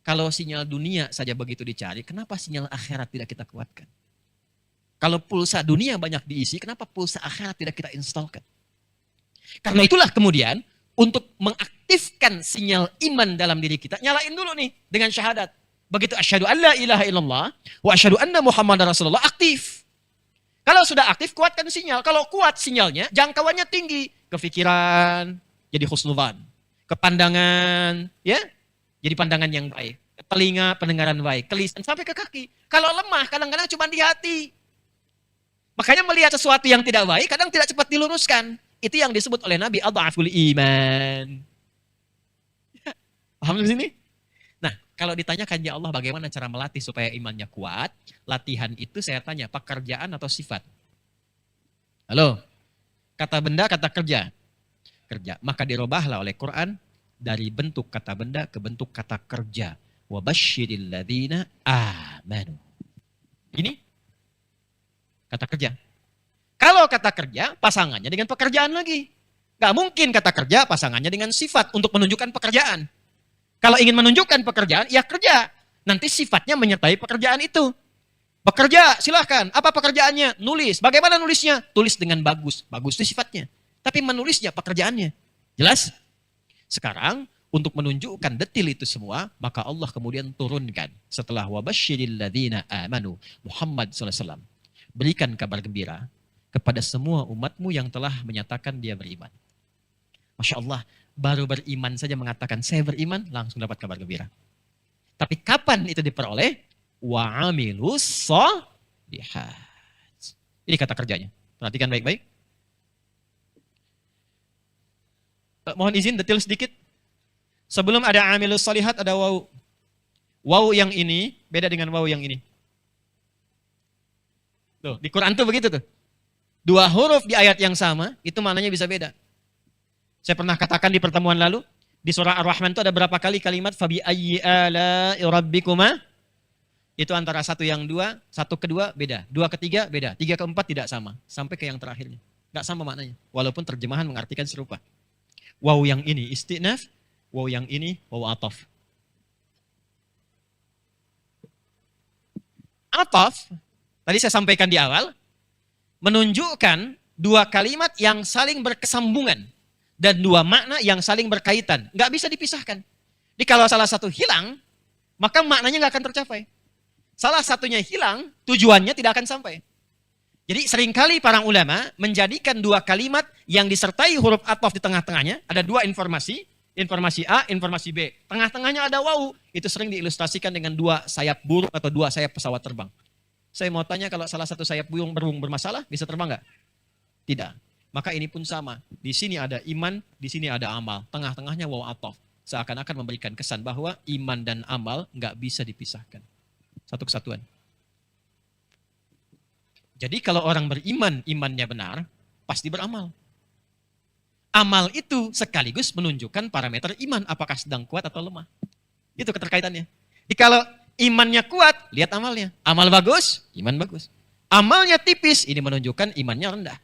A: Kalau sinyal dunia saja begitu dicari, kenapa sinyal akhirat tidak kita kuatkan? Kalau pulsa dunia banyak diisi, kenapa pulsa akhirat tidak kita installkan? Karena itulah kemudian, untuk mengaktifkan sinyal iman dalam diri kita, nyalain dulu nih dengan syahadat. Begitu asyhadu an la ilaha illallah wa asyhadu anna Muhammadar Rasulullah, aktif. Kalau sudah aktif, kuatkan sinyal. Kalau kuat sinyalnya, jangkauannya tinggi. Kefikiran, jadi husnudzan. Kepandangan, ya, jadi pandangan yang baik. Telinga, pendengaran baik. Kelisan, sampai ke kaki. Kalau lemah, kadang-kadang cuma di hati. Makanya melihat sesuatu yang tidak baik, kadang tidak cepat diluruskan. Itu yang disebut oleh Nabi adhaful iman. Paham di sini? Nah, kalau ditanyakan ya Allah bagaimana cara melatih supaya imannya kuat, latihan itu saya tanya pekerjaan atau sifat? Halo? Kata benda, kata kerja. Kerja. Maka dirubahlah oleh Quran dari bentuk kata benda ke bentuk kata kerja. Wa basyiril ladzina amanu. Ini kata kerja. Kalau kata kerja, pasangannya dengan pekerjaan lagi. Gak mungkin kata kerja pasangannya dengan sifat untuk menunjukkan pekerjaan. Kalau ingin menunjukkan pekerjaan, ya kerja. Nanti sifatnya menyertai pekerjaan itu. Bekerja, silahkan. Apa pekerjaannya? Nulis. Bagaimana nulisnya? Tulis dengan bagus. Bagus itu sifatnya. Tapi menulisnya pekerjaannya. Jelas? Sekarang, untuk menunjukkan detil itu semua, maka Allah kemudian turunkan. Setelah wabasyiril ladzina amanu, Muhammad SAW. Berikan kabar gembira kepada semua umatmu yang telah menyatakan dia beriman. Masya Allah, baru beriman saja mengatakan saya beriman, langsung dapat kabar gembira. Tapi kapan itu diperoleh? Wa amilus shalihat. Ini kata kerjanya. Perhatikan baik-baik. Mohon izin detil sedikit. Sebelum ada amilus shalihat ada waw. Waw yang ini beda dengan waw yang ini. Tuh, di Quran tuh begitu tuh. Dua huruf di ayat yang sama, itu maknanya bisa beda. Saya pernah katakan di pertemuan lalu, di surah Ar-Rahman itu ada berapa kali kalimat fabi ayyi ala'i rabbikuma? Itu antara satu yang dua, satu kedua beda, dua ketiga beda, tiga keempat tidak sama, sampai ke yang terakhirnya. Enggak sama maknanya, walaupun terjemahan mengartikan serupa. Waw yang ini istinaf, waw yang ini waw ataf. Ataf Tadi saya sampaikan di awal, menunjukkan dua kalimat yang saling berkesambungan dan dua makna yang saling berkaitan. Nggak bisa dipisahkan. Jadi kalau salah satu hilang, maka maknanya nggak akan tercapai. Salah satunya hilang, tujuannya tidak akan sampai. Jadi seringkali para ulama menjadikan dua kalimat yang disertai huruf ataf di tengah-tengahnya, ada dua informasi, informasi A, informasi B. Tengah-tengahnya ada wawu, itu sering diilustrasikan dengan dua sayap burung atau dua sayap pesawat terbang. Saya mau tanya, kalau salah satu sayap burung bermasalah, bisa terbang nggak? Tidak. Maka ini pun sama. Di sini ada iman, di sini ada amal. Tengah-tengahnya wawu ataf. Seakan-akan memberikan kesan bahwa iman dan amal nggak bisa dipisahkan. Satu kesatuan. Jadi kalau orang beriman, imannya benar, pasti beramal. Amal itu sekaligus menunjukkan parameter iman, apakah sedang kuat atau lemah. Itu keterkaitannya. Jadi kalau imannya kuat, lihat amalnya. Amal bagus, iman bagus. Amalnya tipis, ini menunjukkan imannya rendah.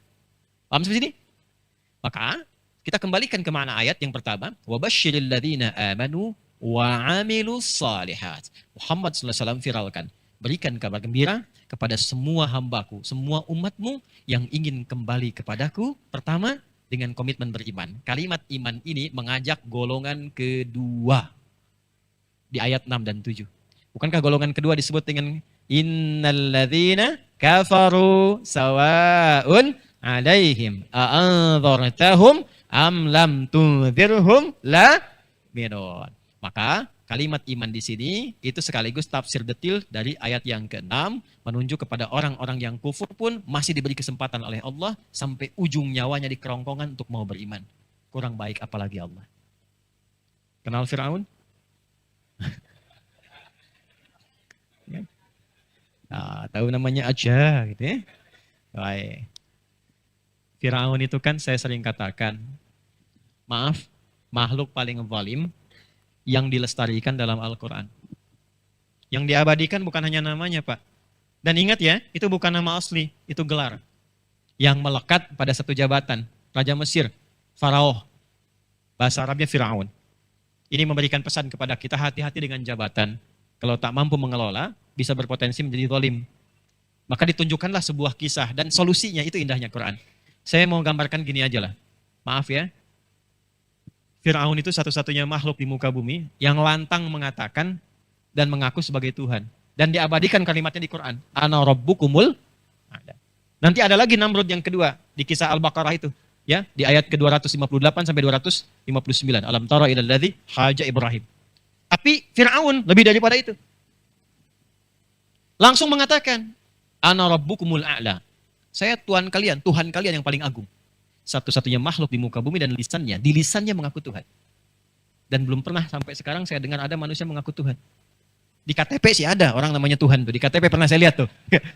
A: Paham sampai sini? Maka kita kembalikan ke makna ayat yang pertama, wabashshiril ladzina amanu wa 'amilus shalihat. Muhammad sallallahu alaihi wasallam viralkan, berikan kabar gembira kepada semua hambaku, semua umatmu yang ingin kembali kepadaku. Pertama, dengan komitmen beriman. Kalimat iman ini mengajak golongan kedua di ayat 6 dan 7. Bukankah golongan kedua disebut dengan innal ladzina kafaru sawa'un 'alaihim a'anzartahum am lam tunzirhum la minun. Maka kalimat iman di sini itu sekaligus tafsir detil dari ayat yang ke-6, menunjuk kepada orang-orang yang kufur pun masih diberi kesempatan oleh Allah sampai ujung nyawanya di kerongkongan untuk mau beriman. Kurang baik apalagi Allah. Kenal Firaun? Nah, tahu namanya aja gitu ya. Baik. Firaun itu kan saya sering katakan, maaf, makhluk paling zalim yang dilestarikan dalam Al-Quran. Yang diabadikan bukan hanya namanya, Pak. Dan ingat ya, itu bukan nama asli, itu gelar. Yang melekat pada satu jabatan, Raja Mesir, Faraoh. Bahasa Arabnya Firaun. Ini memberikan pesan kepada kita, hati-hati dengan jabatan. Kalau tak mampu mengelola, bisa berpotensi menjadi zalim. Maka ditunjukkanlah sebuah kisah, dan solusinya itu indahnya Quran. Saya mau gambarkan gini aja lah. Maaf ya. Firaun itu satu-satunya makhluk di muka bumi yang lantang mengatakan dan mengaku sebagai Tuhan. Dan diabadikan kalimatnya di Quran. Ana rabbukumul a'la. Nanti ada lagi Namrud yang kedua di kisah Al-Baqarah itu. Ya, di ayat ke-258 sampai 259. Alam tara ilal ladzi haja Ibrahim. Tapi Firaun lebih daripada itu. Langsung mengatakan, Ana rabbukumul a'la. Saya Tuhan kalian yang paling agung. Satu-satunya makhluk di muka bumi dan di lisannya mengaku Tuhan. Dan belum pernah sampai sekarang saya dengar ada manusia mengaku Tuhan. Di KTP sih ada orang namanya Tuhan tuh. Di KTP pernah saya lihat tuh.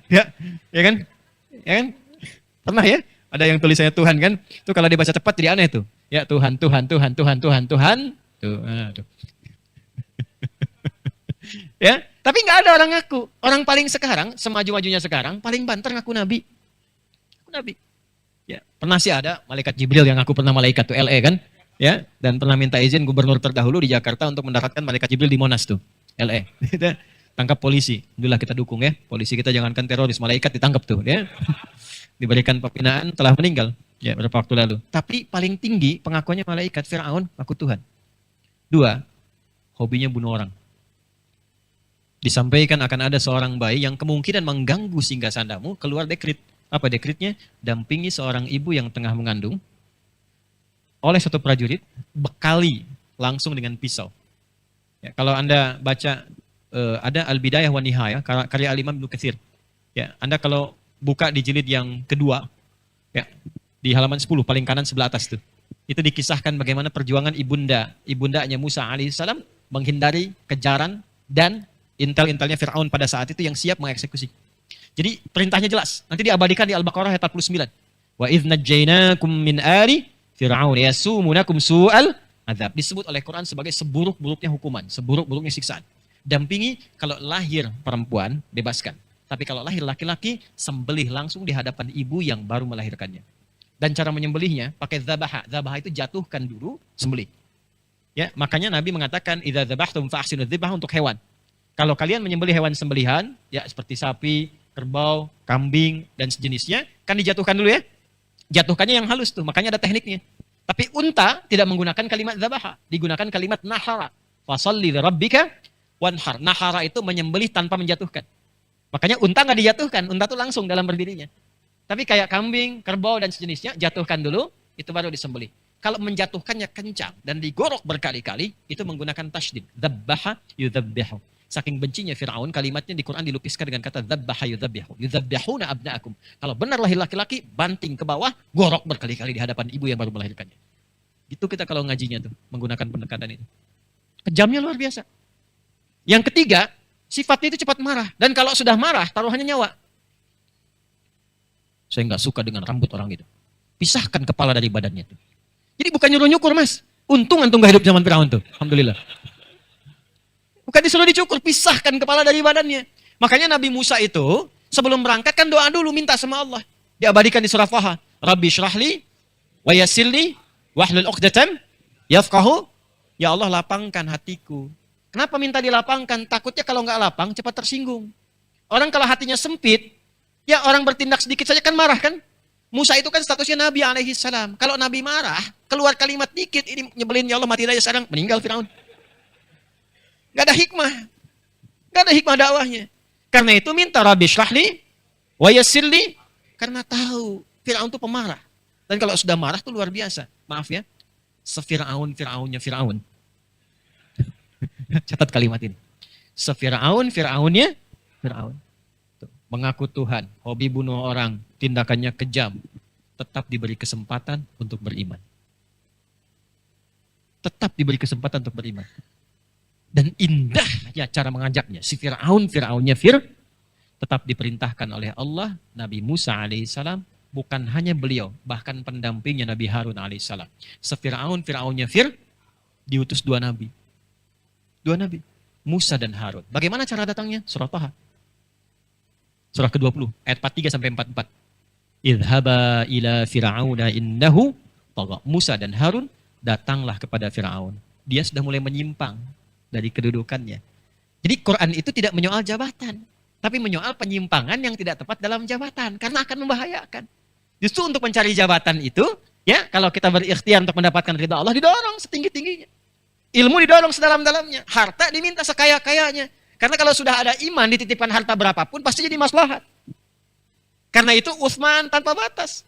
A: ya kan? Ya kan? Pernah ya? Ada yang tulisannya Tuhan kan? Itu kalau dibaca cepat jadi aneh tuh. Ya Tuhan. Tuh. Ya, tapi nggak ada orang ngaku. Orang paling sekarang, semaju-majunya sekarang, paling banter ngaku nabi. Nabi. Ya, pernah sih ada malaikat Jibril yang aku pernah malaikat tuh LE kan? Ya, dan pernah minta izin gubernur terdahulu di Jakarta untuk mendapatkan malaikat Jibril di Monas tuh. LE. Tangkap polisi. Alhamdulillah kita dukung ya. Polisi kita jangankan teroris, malaikat ditangkap tuh ya. Diberikan pembinaan telah meninggal ya beberapa waktu lalu. Tapi paling tinggi pengakuannya malaikat Firaun aku Tuhan. 2. Hobinya bunuh orang. Disampaikan akan ada seorang bayi yang kemungkinan mengganggu singgasandamu, keluar dekrit. Apa dekritnya? Dampingi seorang ibu yang tengah mengandung oleh satu prajurit, bekali langsung dengan pisau. Ya, kalau Anda baca ada Al-Bidayah wa Nihayah karya Al-Imam Ibnu Katsir. Ya, Anda kalau buka di jilid yang kedua, ya, di halaman 10 paling kanan sebelah atas itu. Itu dikisahkan bagaimana perjuangan ibundanya Musa alaihissalam menghindari kejaran dan intel-intelnya Firaun pada saat itu yang siap mengeksekusi. Jadi perintahnya jelas. Nanti diabadikan di Al-Baqarah ayat 49. Wa idz najjainakum min ali fir'aun yasumunakum su'al adzab. Disebut oleh Quran sebagai seburuk-buruknya hukuman, seburuk-buruknya siksaan. Dampingi kalau lahir perempuan, bebaskan. Tapi kalau lahir laki-laki, sembelih langsung di hadapan ibu yang baru melahirkannya. Dan cara menyembelihnya pakai dzabaha. Dzabaha itu jatuhkan dulu, sembelih. Ya, makanya Nabi mengatakan idza dzabhtum fa ahsinu dzibah untuk hewan. Kalau kalian menyembelih hewan sembelihan, ya seperti sapi, kerbau, kambing, dan sejenisnya, kan dijatuhkan dulu ya. Jatuhkannya yang halus tuh, makanya ada tekniknya. Tapi unta tidak menggunakan kalimat dzabaha, digunakan kalimat nahara. Fasalli lirabbika wanhar. Nahara itu menyembelih tanpa menjatuhkan. Makanya unta nggak dijatuhkan, unta tuh langsung dalam berdirinya. Tapi kayak kambing, kerbau, dan sejenisnya, jatuhkan dulu, itu baru disembelih. Kalau menjatuhkannya kencang dan digorok berkali-kali, itu menggunakan tasydid. Dzabbaha yudzabbihu. Saking bencinya Fir'aun, kalimatnya di Quran dilupiskan dengan kata dzabbaha yudzabbihu. Yudzabihuna abna'akum. Kalau benar lahir laki-laki, banting ke bawah, gorok berkali-kali di hadapan ibu yang baru melahirkannya. Itu kita kalau ngajinya tuh, menggunakan pendekatan itu. Kejamnya luar biasa. Yang ketiga, sifatnya itu cepat marah. Dan kalau sudah marah, taruhannya nyawa. Saya nggak suka dengan rambut orang itu. Pisahkan kepala dari badannya tuh. Jadi bukan nyuruh-nyukur, Mas. Untung antum gak hidup zaman Firaun tuh. Alhamdulillah. Bukan disuruh dicukur, pisahkan kepala dari badannya. Makanya Nabi Musa itu sebelum berangkat kan doa dulu, minta sama Allah. Diabadikan di surah Taha. Rabbi syrahli wa yassirli wahlul 'uqdatam yafqahu. Ya Allah, lapangkan hatiku. Kenapa minta dilapangkan? Takutnya kalau nggak lapang cepat tersinggung. Orang kalau hatinya sempit, ya orang bertindak sedikit saja kan marah kan? Musa itu kan statusnya Nabi alaihi salam. Kalau Nabi marah, keluar kalimat dikit, ini nyebelin, ya Allah mati aja sekarang, meninggal Firaun. Gak ada hikmah. Gak ada hikmah dakwahnya. Karena itu minta Rabbi syrahli wa yassirli, karena tahu Firaun itu pemarah. Dan kalau sudah marah itu luar biasa. Maaf ya, Fir'aunnya Firaun. Catat kalimat ini. Fir'aunnya Firaun. Mengaku Tuhan, hobi bunuh orang, tindakannya kejam, tetap diberi kesempatan untuk beriman. Tetap diberi kesempatan untuk beriman. Dan indahnya cara mengajaknya. Si Fir'aunnya tetap diperintahkan oleh Allah, Nabi Musa alaihissalam, bukan hanya beliau, bahkan pendampingnya Nabi Harun alaihissalam. Fir'aunnya diutus dua nabi. Dua nabi, Musa dan Harun. Bagaimana cara datangnya? Surah Taha. Surah ke-20, ayat 43-44. Idhaba ila fir'auna innahu tagha. Musa dan Harun datanglah kepada Fir'aun. Dia sudah mulai menyimpang dari kedudukannya. Jadi Quran itu tidak menyoal jabatan, tapi menyoal penyimpangan yang tidak tepat dalam jabatan, karena akan membahayakan. Justru untuk mencari jabatan itu, ya kalau kita berikhtiar untuk mendapatkan ridha Allah, didorong setinggi-tingginya. Ilmu didorong sedalam-dalamnya. Harta diminta sekaya-kayanya. Karena kalau sudah ada iman, dititipkan harta berapapun, pasti jadi maslahat. Karena itu Utsman tanpa batas.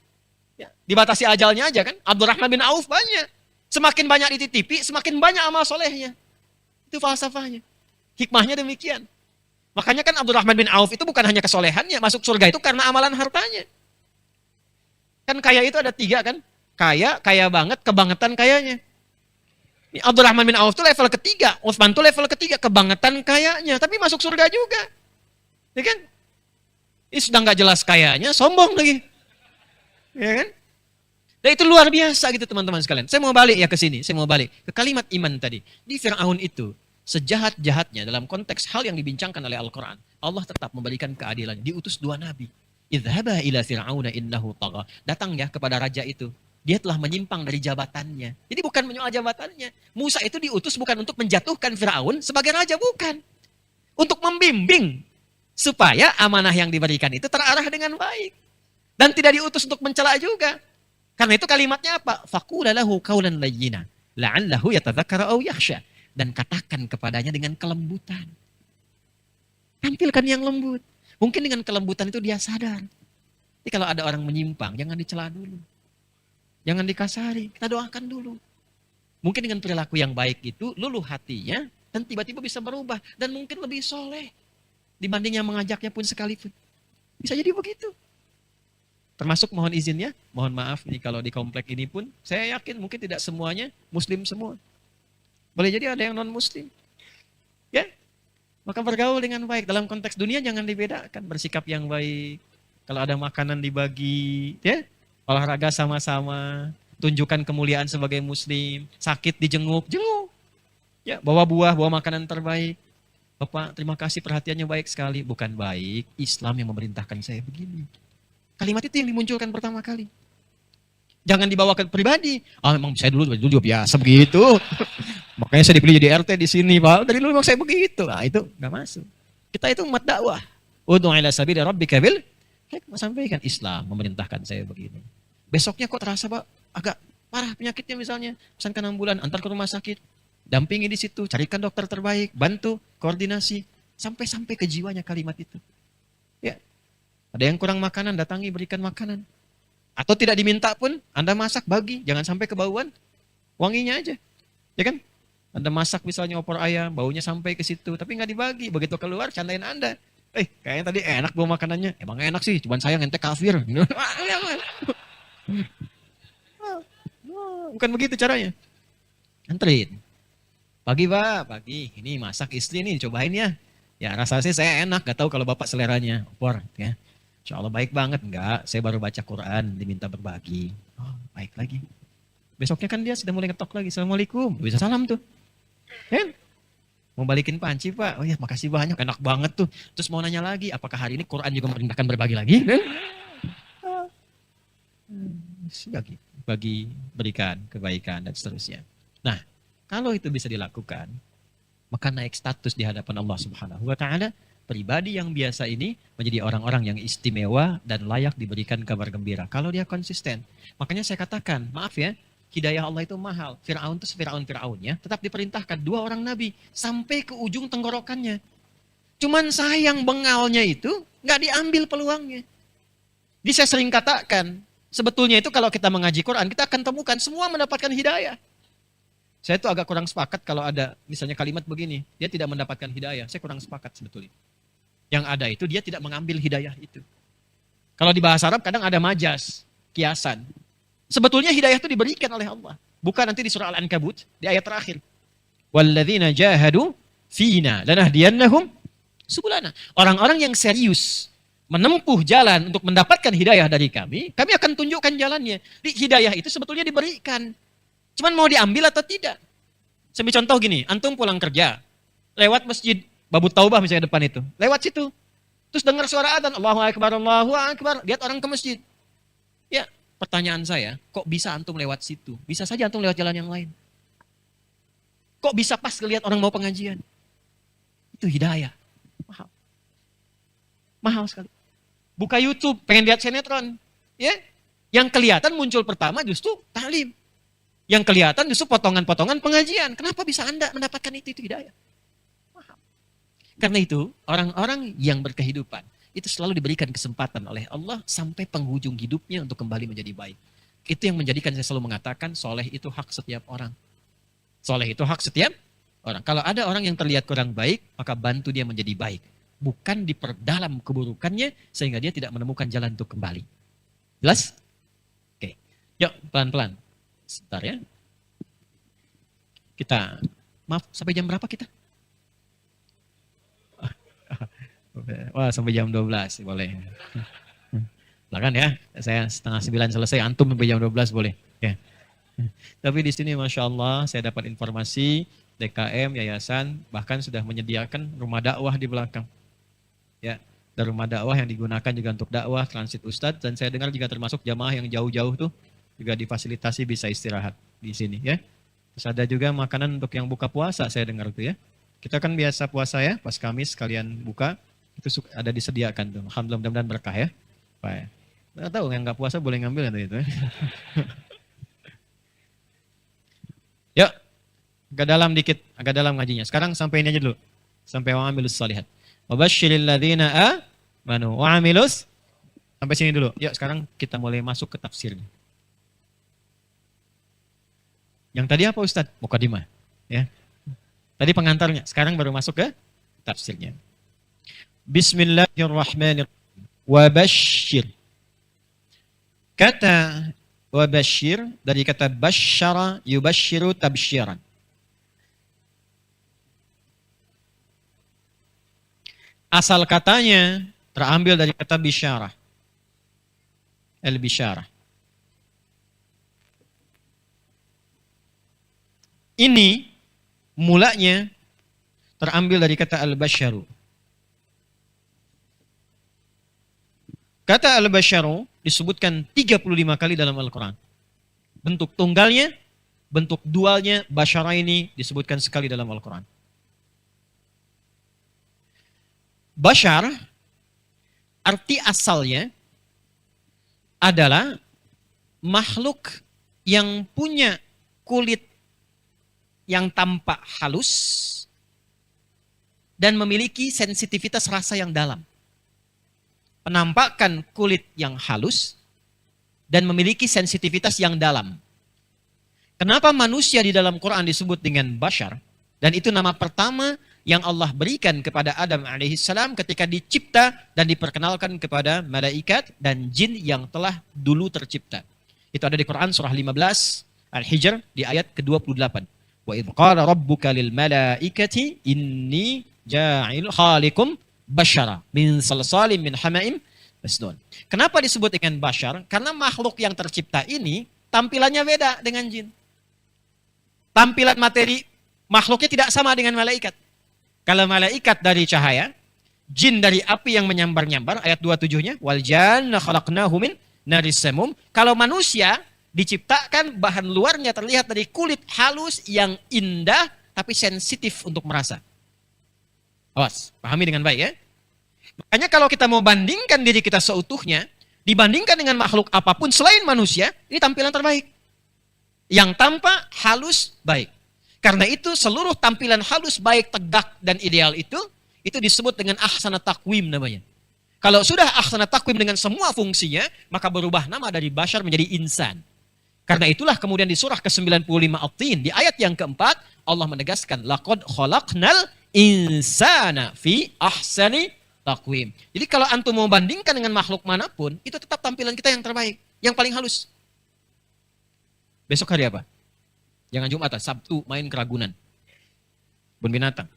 A: Ya, dibatasi ajalnya aja kan. Abdurrahman bin Auf banyak. Semakin banyak dititipi, semakin banyak amal solehnya. Itu falsafahnya. Hikmahnya demikian. Makanya kan Abdurrahman bin Auf itu bukan hanya kesolehannya, masuk surga itu karena amalan hartanya. Kan kaya itu ada 3 kan. Kaya banget, kebangetan kayanya. Abdurrahman bin Auf itu level ketiga, Utsman itu level ketiga, kebangetan kayanya, tapi masuk surga juga. Ya kan? Ini sudah nggak jelas kayanya, sombong lagi. Ya kan? Dan itu luar biasa gitu teman-teman sekalian. Saya mau balik ya ke sini, saya mau balik ke kalimat iman tadi. Di Fir'aun itu, sejahat-jahatnya dalam konteks hal yang dibincangkan oleh Al-Quran, Allah tetap memberikan keadilan. Diutus 2 nabi. Idhaba ila fir'auna innahu tagha. Datang ya kepada raja itu. Dia telah menyimpang dari jabatannya. Jadi bukan menyoal jabatannya. Musa itu diutus bukan untuk menjatuhkan Fir'aun sebagai raja, bukan. Untuk membimbing supaya amanah yang diberikan itu terarah dengan baik. Dan tidak diutus untuk mencela juga. Karena itu kalimatnya apa? Faqula lahu qawlan layyina la'allahu yatadzakkara aw yakhsha. Dan katakan kepadanya dengan kelembutan. Tampilkan yang lembut. Mungkin dengan kelembutan itu dia sadar. Jadi kalau ada orang menyimpang, jangan dicela dulu. Jangan dikasari, kita doakan dulu. Mungkin dengan perilaku yang baik itu, luluh hatinya, dan tiba-tiba bisa berubah. Dan mungkin lebih soleh dibanding yang mengajaknya pun sekalipun. Bisa jadi begitu. Termasuk mohon izinnya, mohon maaf nih kalau di komplek ini pun, saya yakin mungkin tidak semuanya muslim semua. Boleh jadi ada yang non-muslim. Ya, maka bergaul dengan baik. Dalam konteks dunia jangan dibedakan, bersikap yang baik. Kalau ada makanan dibagi, ya. Olahraga sama-sama, tunjukkan kemuliaan sebagai muslim, sakit dijenguk, jenguk. Ya, bawa buah, bawa makanan terbaik. Bapak, terima kasih perhatiannya baik sekali. Bukan baik, Islam yang memerintahkan saya begini. Kalimat itu yang dimunculkan pertama kali. Jangan dibawa ke pribadi. Memang saya dulu juga biasa begitu. Makanya saya dipilih jadi RT di sini, Pak. Dari dulu memang saya begitu. Nah, itu nggak masuk. Kita itu umat dakwah. Ud'u ila sabili rabbika bil hikmah. Sampaikan Islam memerintahkan saya begini. Besoknya kok terasa agak parah penyakitnya misalnya, pesankan ambulan, antar ke rumah sakit, dampingi di situ, carikan dokter terbaik, bantu, koordinasi, sampai ke jiwanya kalimat itu. Ya, ada yang kurang makanan, datangi, berikan makanan. Atau tidak diminta pun, Anda masak, bagi, jangan sampai kebauan, wanginya aja, ya kan? Anda masak misalnya opor ayam, baunya sampai ke situ, tapi nggak dibagi, begitu keluar, candain Anda. Kayaknya tadi enak bawa makanannya, emang enak sih, cuman sayang ente kafir. Bukan begitu caranya. Anterin. Pagi Pak, pagi. Ini masak istri nih, cobain ya. Ya rasanya saya enak, gak tahu kalau Bapak seleranya. Opor, ya. Insya Allah baik banget. Enggak, saya baru baca Quran, diminta berbagi. Oh, baik lagi. Besoknya kan dia sudah mulai ngetok lagi. Assalamualaikum. Bisa salam tuh. Kan? Mau balikin panci Pak. Oh ya makasih banyak, enak banget tuh. Terus mau nanya lagi, apakah hari ini Quran juga merintahkan berbagi lagi? Bagi, berikan kebaikan dan seterusnya. Nah, kalau itu bisa dilakukan, maka naik status di hadapan Allah Subhanahu wa taala. Pribadi yang biasa ini menjadi orang-orang yang istimewa dan layak diberikan kabar gembira kalau dia konsisten. Makanya saya katakan, maaf ya, hidayah Allah itu mahal. Fir'aun itu Fir'aunnya tetap diperintahkan 2 orang nabi sampai ke ujung tenggorokannya. Cuman sayang bengalnya itu nggak diambil peluangnya. Jadi saya sering katakan, sebetulnya itu kalau kita mengaji Quran, kita akan temukan semua mendapatkan hidayah. Saya tuh agak kurang sepakat kalau ada misalnya kalimat begini, dia tidak mendapatkan hidayah. Saya kurang sepakat sebetulnya. Yang ada itu dia tidak mengambil hidayah itu. Kalau di bahasa Arab kadang ada majas, kiasan. Sebetulnya hidayah itu diberikan oleh Allah. Bukan nanti di surah Al-Ankabut, di ayat terakhir. Walladzina jahadu fina lanahdiyannahum subulana. Orang-orang yang serius menempuh jalan untuk mendapatkan hidayah dari kami akan tunjukkan jalannya. Hidayah itu sebetulnya diberikan. Cuman mau diambil atau tidak. Sebagai contoh gini, antum pulang kerja, lewat masjid Babu Taubah misalnya depan itu. Lewat situ. Terus dengar suara adzan, Allahu Akbar, Allahu Akbar. Lihat orang ke masjid. Ya, pertanyaan saya, kok bisa antum lewat situ? Bisa saja antum lewat jalan yang lain. Kok bisa pas lihat orang mau pengajian? Itu hidayah. Mahal. Mahal sekali. Buka YouTube, pengen lihat sinetron. Ya, yang kelihatan muncul pertama justru taklim. Yang kelihatan justru potongan-potongan pengajian. Kenapa bisa Anda mendapatkan itu hidayah? Mahal. Karena itu, orang-orang yang berkehidupan, itu selalu diberikan kesempatan oleh Allah sampai penghujung hidupnya untuk kembali menjadi baik. Itu yang menjadikan saya selalu mengatakan, soleh itu hak setiap orang. Soleh itu hak setiap orang. Kalau ada orang yang terlihat kurang baik, maka bantu dia menjadi baik. Bukan diperdalam keburukannya sehingga dia tidak menemukan jalan untuk kembali. Jelas? Oke. Yuk, pelan-pelan. Sebentar ya. Kita, maaf, sampai jam berapa kita? Wah, sampai jam 12 boleh. Silakan ya. Saya 8:30 selesai, antum sampai jam 12 boleh. Ya. Tapi di sini Masya Allah saya dapat informasi DKM, yayasan bahkan sudah menyediakan rumah dakwah di belakang. Ya, dan rumah dakwah yang digunakan juga untuk dakwah transit Ustadz, dan saya dengar juga termasuk jamaah yang jauh-jauh tuh juga difasilitasi bisa istirahat di sini ya. Terus ada juga makanan untuk yang buka puasa saya dengar tuh ya. Kita kan biasa puasa ya, pas Kamis kalian buka itu ada disediakan tuh. Alhamdulillah, mudah-mudahan berkah ya. Pak ya. Nggak tahu yang nggak puasa boleh ngambil atau itu ya. Yuk, agak dalam ngajinya. Sekarang sampai ini aja dulu. Sampai wa'amilus shalihat. Wabasyiril ladzina amanu wa'amilus. Sampai sini dulu. Yuk, sekarang kita mulai masuk ke tafsirnya. Yang tadi apa Ustadz? Mukadimah. Ya. Tadi pengantarnya. Sekarang baru masuk ke tafsirnya. Bismillahirrahmanirrahim. Wabasyir. Kata wabasyir dari kata basyara yubasyiru tabsyiran. Asal katanya terambil dari kata bisyarah. Al-bisyarah. Ini mulanya terambil dari kata al-basyaru. Kata al-basyaru disebutkan 35 kali dalam Al-Quran. Bentuk tunggalnya, bentuk dualnya, basyara ini disebutkan sekali dalam Al-Quran. Bashar arti asalnya adalah makhluk yang punya kulit yang tampak halus dan memiliki sensitivitas rasa yang dalam. Penampakan kulit yang halus dan memiliki sensitivitas yang dalam. Kenapa manusia di dalam Quran disebut dengan bashar? Dan itu nama pertama yang Allah berikan kepada Adam alaihissalam ketika dicipta dan diperkenalkan kepada malaikat dan jin yang telah dulu tercipta. Itu ada di Quran surah 15 Al-Hijr di ayat ke-28. Wa idh qala rabbuka lil malaikati inni ja'il khaliqum bashara min salsalim min hama'im masnun. Kenapa disebut dengan bashar? Karena makhluk yang tercipta ini tampilannya beda dengan jin. Tampilan materi makhluknya tidak sama dengan malaikat. Kalau malaikat dari cahaya, jin dari api yang menyambar-nyambar, ayat 27-nya, wal janna khalaqnahu min naris samum. Kalau manusia diciptakan bahan luarnya terlihat dari kulit halus yang indah tapi sensitif untuk merasa. Awas, pahami dengan baik ya. Makanya kalau kita mau bandingkan diri kita seutuhnya, dibandingkan dengan makhluk apapun selain manusia, ini tampilan terbaik. Yang tampak halus baik. Karena itu seluruh tampilan halus baik, tegak dan ideal itu disebut dengan ahsana taqwim namanya. Kalau sudah ahsana taqwim dengan semua fungsinya, maka berubah nama dari bashar menjadi insan. Karena itulah kemudian di surah ke-95 At-Tin, di ayat yang keempat, Allah menegaskan, laqad khalaqnal insana fi ahsani taqwim. Jadi kalau antum mau bandingkan dengan makhluk manapun, itu tetap tampilan kita yang terbaik, yang paling halus. Besok hari apa? Jangan Jumat, Sabtu main ke Ragunan. Kebun binatang.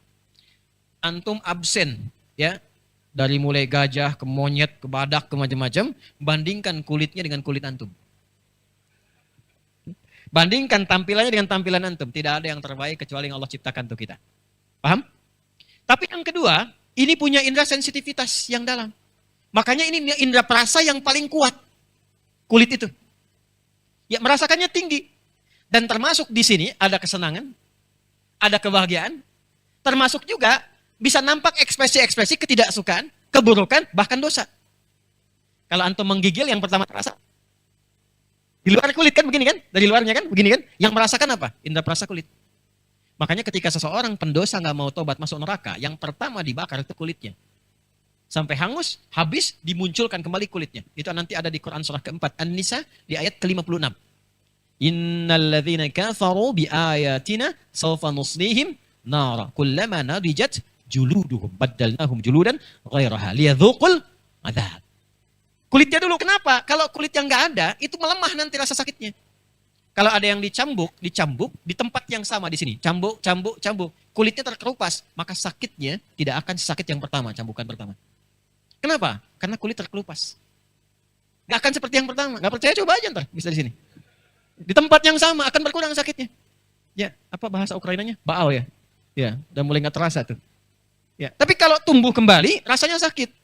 A: Antum absen, ya, dari mulai gajah ke monyet ke badak ke macam-macam, bandingkan kulitnya dengan kulit antum. Bandingkan tampilannya dengan tampilan antum. Tidak ada yang terbaik kecuali yang Allah ciptakan untuk kita. Paham? Tapi yang kedua, ini punya indera sensitivitas yang dalam. Makanya ini indera perasa yang paling kuat. Kulit itu. Ya, merasakannya tinggi. Dan termasuk di sini ada kesenangan, ada kebahagiaan, termasuk juga bisa nampak ekspresi-ekspresi ketidaksukaan, keburukan, bahkan dosa. Kalau antum menggigil yang pertama terasa. Di luar kulit kan begini kan? Dari luarnya kan begini kan? Yang merasakan apa? Indra perasa kulit. Makanya ketika seseorang pendosa nggak mau tobat masuk neraka, yang pertama dibakar itu kulitnya. Sampai hangus, habis, dimunculkan kembali kulitnya. Itu nanti ada di Quran surah keempat An-Nisa di ayat ke-56. Innal ladzina kafaru bi ayatina sawfa nuslihim nara kullama nadijat juluduhum baddalnahum juludan ghairaha liyadzuqul adzab. Kulitnya dulu, kenapa? Kalau kulit yang enggak ada, itu melemah nanti rasa sakitnya. Kalau ada yang dicambuk di tempat yang sama di sini, cambuk, kulitnya terkelupas, maka sakitnya tidak akan sakit yang pertama, cambukan pertama. Kenapa? Karena kulit terkelupas. Enggak akan seperti yang pertama. Enggak percaya, coba aja ntar, bisa di sini. Di tempat yang sama akan berkurang sakitnya. Ya, apa bahasa Ukrainanya? Baal ya. Ya, udah mulai nggak terasa tuh. Ya, tapi kalau tumbuh kembali rasanya sakit.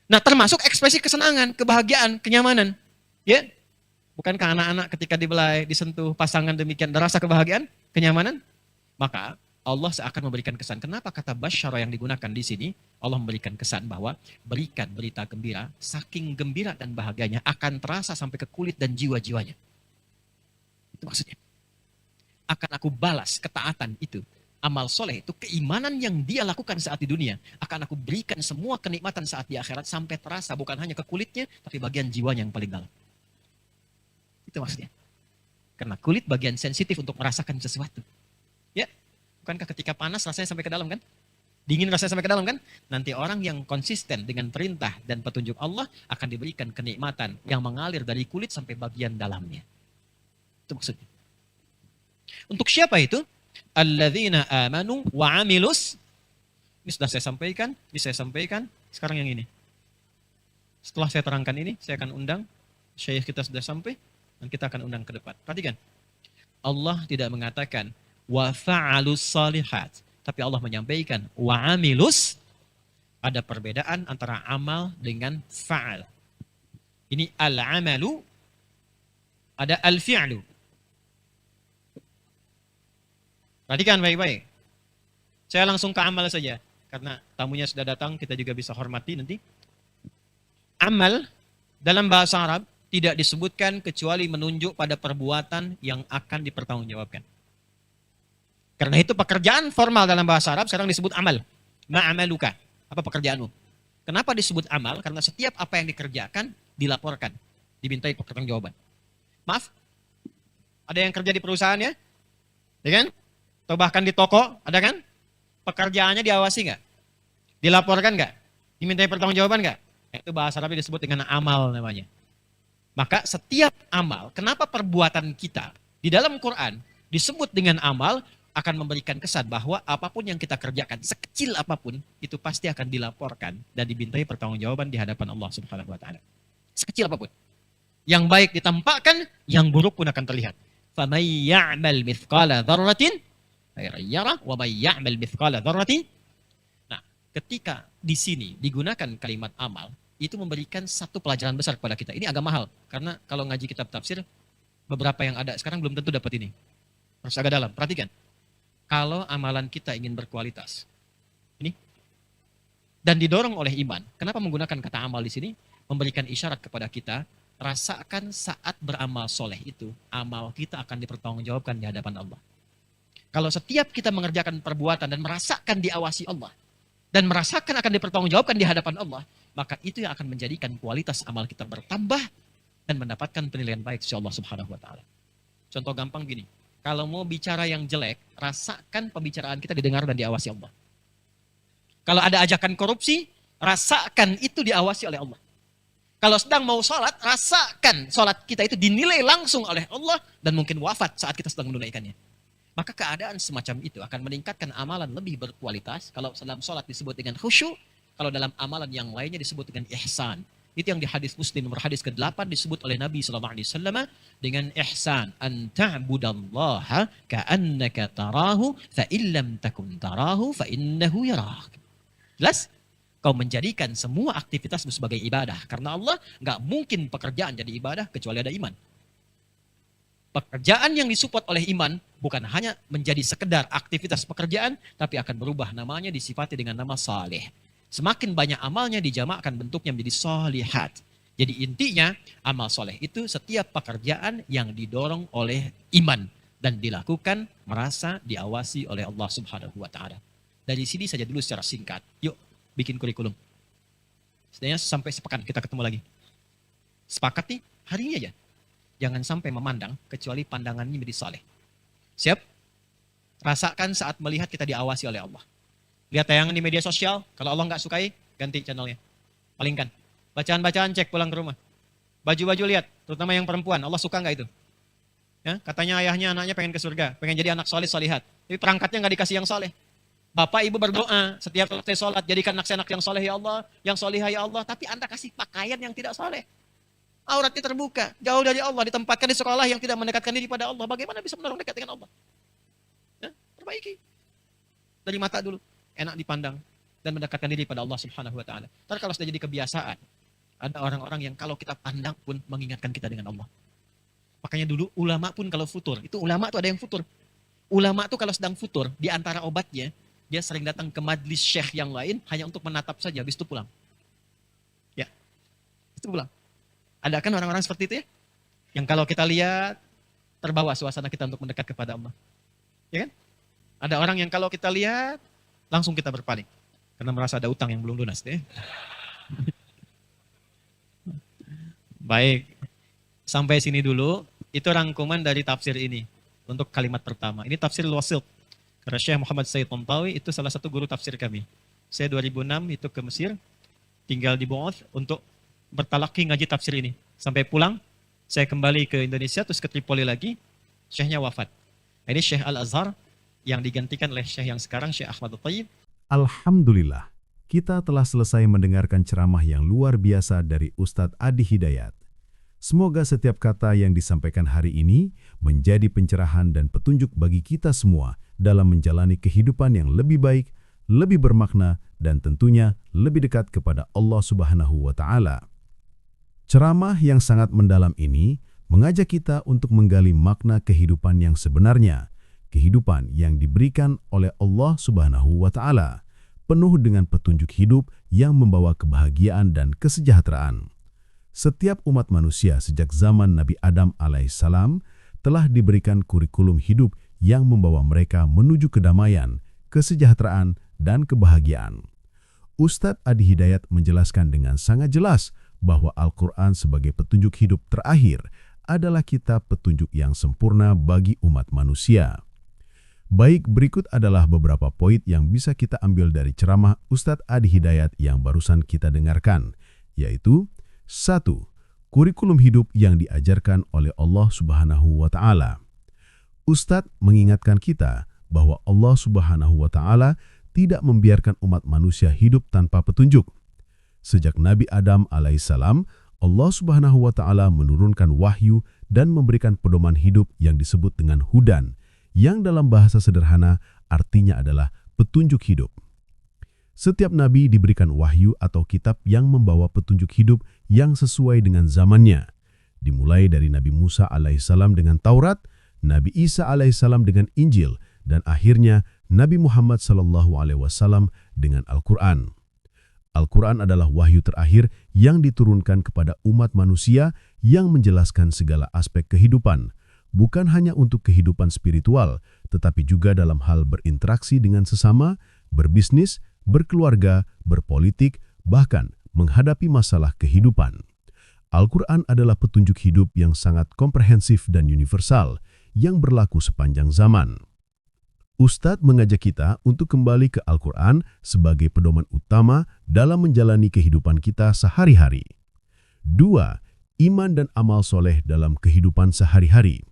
A: Nah, termasuk ekspresi kesenangan, kebahagiaan, kenyamanan. Ya. Bukankah anak-anak ketika dibelai, disentuh pasangan demikian ada rasa kebahagiaan, kenyamanan? Maka Allah seakan memberikan kesan. Kenapa kata basyara yang digunakan di sini? Allah memberikan kesan bahwa berikan berita gembira, saking gembira dan bahagianya akan terasa sampai ke kulit dan jiwa-jiwanya. Itu maksudnya. Akan aku balas ketaatan itu. Amal soleh itu keimanan yang dia lakukan saat di dunia. Akan aku berikan semua kenikmatan saat di akhirat sampai terasa bukan hanya ke kulitnya, tapi bagian jiwanya yang paling dalam. Itu maksudnya. Karena kulit bagian sensitif untuk merasakan sesuatu. Ya, bukankah ketika panas rasanya sampai ke dalam kan? Dingin rasanya sampai ke dalam kan? Nanti orang yang konsisten dengan perintah dan petunjuk Allah akan diberikan kenikmatan yang mengalir dari kulit sampai bagian dalamnya. Itu maksudnya. Untuk siapa itu? Alladzina amanu wa amilus. Ini sudah saya sampaikan, sekarang yang ini. Setelah saya terangkan ini, saya akan undang syekh kita sudah sampai dan kita akan undang ke depan. Perhatikan. Allah tidak mengatakan wa fa'alus salihat, tapi Allah menyampaikan wa amilus. Ada perbedaan antara amal dengan fa'al. Ini al-amalu, ada al-fi'lu. Perhatikan baik-baik. Saya langsung ke amal saja. Karena tamunya sudah datang, kita juga bisa hormati nanti. Amal dalam bahasa Arab tidak disebutkan kecuali menunjuk pada perbuatan yang akan dipertanggungjawabkan. Karena itu pekerjaan formal dalam bahasa Arab sekarang disebut amal. Ma'amaluka. Apa pekerjaanmu? Kenapa disebut amal? Karena setiap apa yang dikerjakan dilaporkan, dimintai pertanggungjawaban. Maaf, ada yang kerja di perusahaan ya? Ya kan? Atau bahkan di toko, ada kan? Pekerjaannya diawasi nggak? Dilaporkan nggak? Dimintai pertanggungjawaban nggak? Itu bahasa Arab disebut dengan amal namanya. Maka setiap amal, kenapa perbuatan kita di dalam Quran disebut dengan amal, akan memberikan kesan bahwa apapun yang kita kerjakan, sekecil apapun, itu pasti akan dilaporkan dan dimintai pertanggungjawaban di hadapan Allah Subhanahu wa taala. Sekecil apapun. Yang baik ditampakkan, yang buruk pun akan terlihat. فَمَنْ يَعْمَلْ مِثْقَالَ ذَرَّةٍ خَيْرًا يَرَهُ وَمَنْ يَعْمَلْ مِثْقَالَ ذَرَّةٍ. Nah, ketika di sini digunakan kalimat amal, itu memberikan satu pelajaran besar kepada kita. Ini agak mahal, karena kalau ngaji kitab tafsir, beberapa yang ada sekarang belum tentu dapat ini. Harus agak dalam, perhatikan. Kalau amalan kita ingin berkualitas, ini, dan didorong oleh iman, kenapa menggunakan kata amal di sini? Memberikan isyarat kepada kita, rasakan saat beramal soleh itu, amal kita akan dipertanggungjawabkan di hadapan Allah. Kalau setiap kita mengerjakan perbuatan dan merasakan diawasi Allah, dan merasakan akan dipertanggungjawabkan di hadapan Allah, maka itu yang akan menjadikan kualitas amal kita bertambah dan mendapatkan penilaian baik sisi Allah Subhanahu wa taala. Contoh gampang gini, kalau mau bicara yang jelek, rasakan pembicaraan kita didengar dan diawasi Allah. Kalau ada ajakan korupsi, rasakan itu diawasi oleh Allah. Kalau sedang mau sholat, rasakan sholat kita itu dinilai langsung oleh Allah dan mungkin wafat saat kita sedang menunaikannya. Maka keadaan semacam itu akan meningkatkan amalan lebih berkualitas. Kalau dalam sholat disebut dengan khusyuk, kalau dalam amalan yang lainnya disebut dengan ihsan. Itu yang di hadis Muslim nomor hadis ke-8 disebut oleh Nabi SAW dengan ihsan. An ta'budallaha ka'annaka tarahu fa illam takun tarahu fa innahu yarak. Jelas? Kau menjadikan semua aktivitasmu sebagai ibadah. Karena Allah nggak mungkin pekerjaan jadi ibadah kecuali ada iman. Pekerjaan yang disupport oleh iman bukan hanya menjadi sekedar aktivitas pekerjaan, tapi akan berubah namanya disifati dengan nama saleh. Semakin banyak amalnya dijamakkan bentuknya menjadi solihat. Jadi intinya amal soleh itu setiap pekerjaan yang didorong oleh iman dan dilakukan merasa diawasi oleh Allah Subhanahu wa taala. Dari sini saja dulu secara singkat. Yuk bikin kurikulum. Setidaknya sampai sepekan kita ketemu lagi. Sepakat nih hari ini aja. Jangan sampai memandang kecuali pandangannya menjadi saleh. Siap? Rasakan saat melihat kita diawasi oleh Allah. Lihat tayangan di media sosial, kalau Allah nggak sukai, ganti channelnya. Palingkan. Bacaan-bacaan cek pulang ke rumah. Baju-baju lihat, terutama yang perempuan, Allah suka nggak itu? Ya, katanya ayahnya anaknya pengen ke surga, pengen jadi anak soleh solihat. Tapi perangkatnya nggak dikasih yang soleh. Bapak ibu berdoa, setiap selesai sholat, jadikan anak-anak yang soleh ya Allah, yang solihah ya Allah. Tapi Anda kasih pakaian yang tidak soleh. Auratnya terbuka, jauh dari Allah, ditempatkan di sekolah yang tidak mendekatkan diri pada Allah. Bagaimana bisa menolong dekat dengan Allah? Ya, perbaiki. Dari mata dulu. Enak dipandang dan mendekatkan diri pada Allah Subhanahu wa taala. Ntar kalau sudah jadi kebiasaan, ada orang-orang yang kalau kita pandang pun mengingatkan kita dengan Allah. Makanya dulu ulama pun kalau futur, itu ulama tuh ada yang futur. Ulama tuh kalau sedang futur, di antara obatnya, dia sering datang ke majlis syekh yang lain hanya untuk menatap saja, habis itu pulang. Ya, itu pulang. Ada kan orang-orang seperti itu ya? Yang kalau kita lihat, terbawa suasana kita untuk mendekat kepada Allah. Ya kan? Ada orang yang kalau kita lihat, langsung kita berpaling. Karena merasa ada utang yang belum lunas. Ya. Baik. Sampai sini dulu. Itu rangkuman dari tafsir ini. Untuk kalimat pertama. Ini tafsir Al-Wasit. Karena Syekh Muhammad Said Tantawi itu salah satu guru tafsir kami. Saya 2006 itu ke Mesir. Tinggal di Bu'ath untuk bertalaki ngaji tafsir ini. Sampai pulang. Saya kembali ke Indonesia. Terus ke Tripoli lagi. Syekhnya wafat. Ini Syekh Al-Azhar. Yang digantikan oleh Syekh yang sekarang, Syekh Ahmad Al-Tayyib.
B: Alhamdulillah, kita telah selesai mendengarkan ceramah yang luar biasa dari Ustadz Adi Hidayat. Semoga setiap kata yang disampaikan hari ini menjadi pencerahan dan petunjuk bagi kita semua dalam menjalani kehidupan yang lebih baik, lebih bermakna, dan tentunya lebih dekat kepada Allah Subhanahu wa Ta'ala. Ceramah yang sangat mendalam ini mengajak kita untuk menggali makna kehidupan yang sebenarnya, kehidupan yang diberikan oleh Allah Subhanahu wa Ta'ala. penuh dengan petunjuk hidup yang membawa kebahagiaan dan kesejahteraan. Setiap umat manusia sejak zaman Nabi Adam alaihissalam telah diberikan kurikulum hidup yang membawa mereka menuju kedamaian, kesejahteraan, dan kebahagiaan. Ustadz Adi Hidayat menjelaskan dengan sangat jelas bahwa Al-Quran sebagai petunjuk hidup terakhir adalah kitab petunjuk yang sempurna bagi umat manusia. Baik, berikut adalah beberapa poin yang bisa kita ambil dari ceramah Ustadz Adi Hidayat yang barusan kita dengarkan, yaitu 1. Kurikulum hidup yang diajarkan oleh Allah Subhanahu wa Ta'ala. Ustadz mengingatkan kita bahwa Allah Subhanahu wa Ta'ala tidak membiarkan umat manusia hidup tanpa petunjuk. Sejak Nabi Adam alaihissalam, Allah Subhanahu wa Ta'ala menurunkan wahyu dan memberikan pedoman hidup yang disebut dengan hudan, yang dalam bahasa sederhana artinya adalah petunjuk hidup. Setiap nabi diberikan wahyu atau kitab yang membawa petunjuk hidup yang sesuai dengan zamannya, dimulai dari Nabi Musa alaihissalam dengan Taurat, Nabi Isa alaihissalam dengan Injil, dan akhirnya Nabi Muhammad SAW dengan Al-Quran. Al-Quran adalah wahyu terakhir yang diturunkan kepada umat manusia yang menjelaskan segala aspek kehidupan, bukan hanya untuk kehidupan spiritual, tetapi juga dalam hal berinteraksi dengan sesama, berbisnis, berkeluarga, berpolitik, bahkan menghadapi masalah kehidupan. Al-Quran adalah petunjuk hidup yang sangat komprehensif dan universal, yang berlaku sepanjang zaman. Ustadz mengajak kita untuk kembali ke Al-Quran sebagai pedoman utama dalam menjalani kehidupan kita sehari-hari. 2. Iman dan amal soleh dalam kehidupan sehari-hari.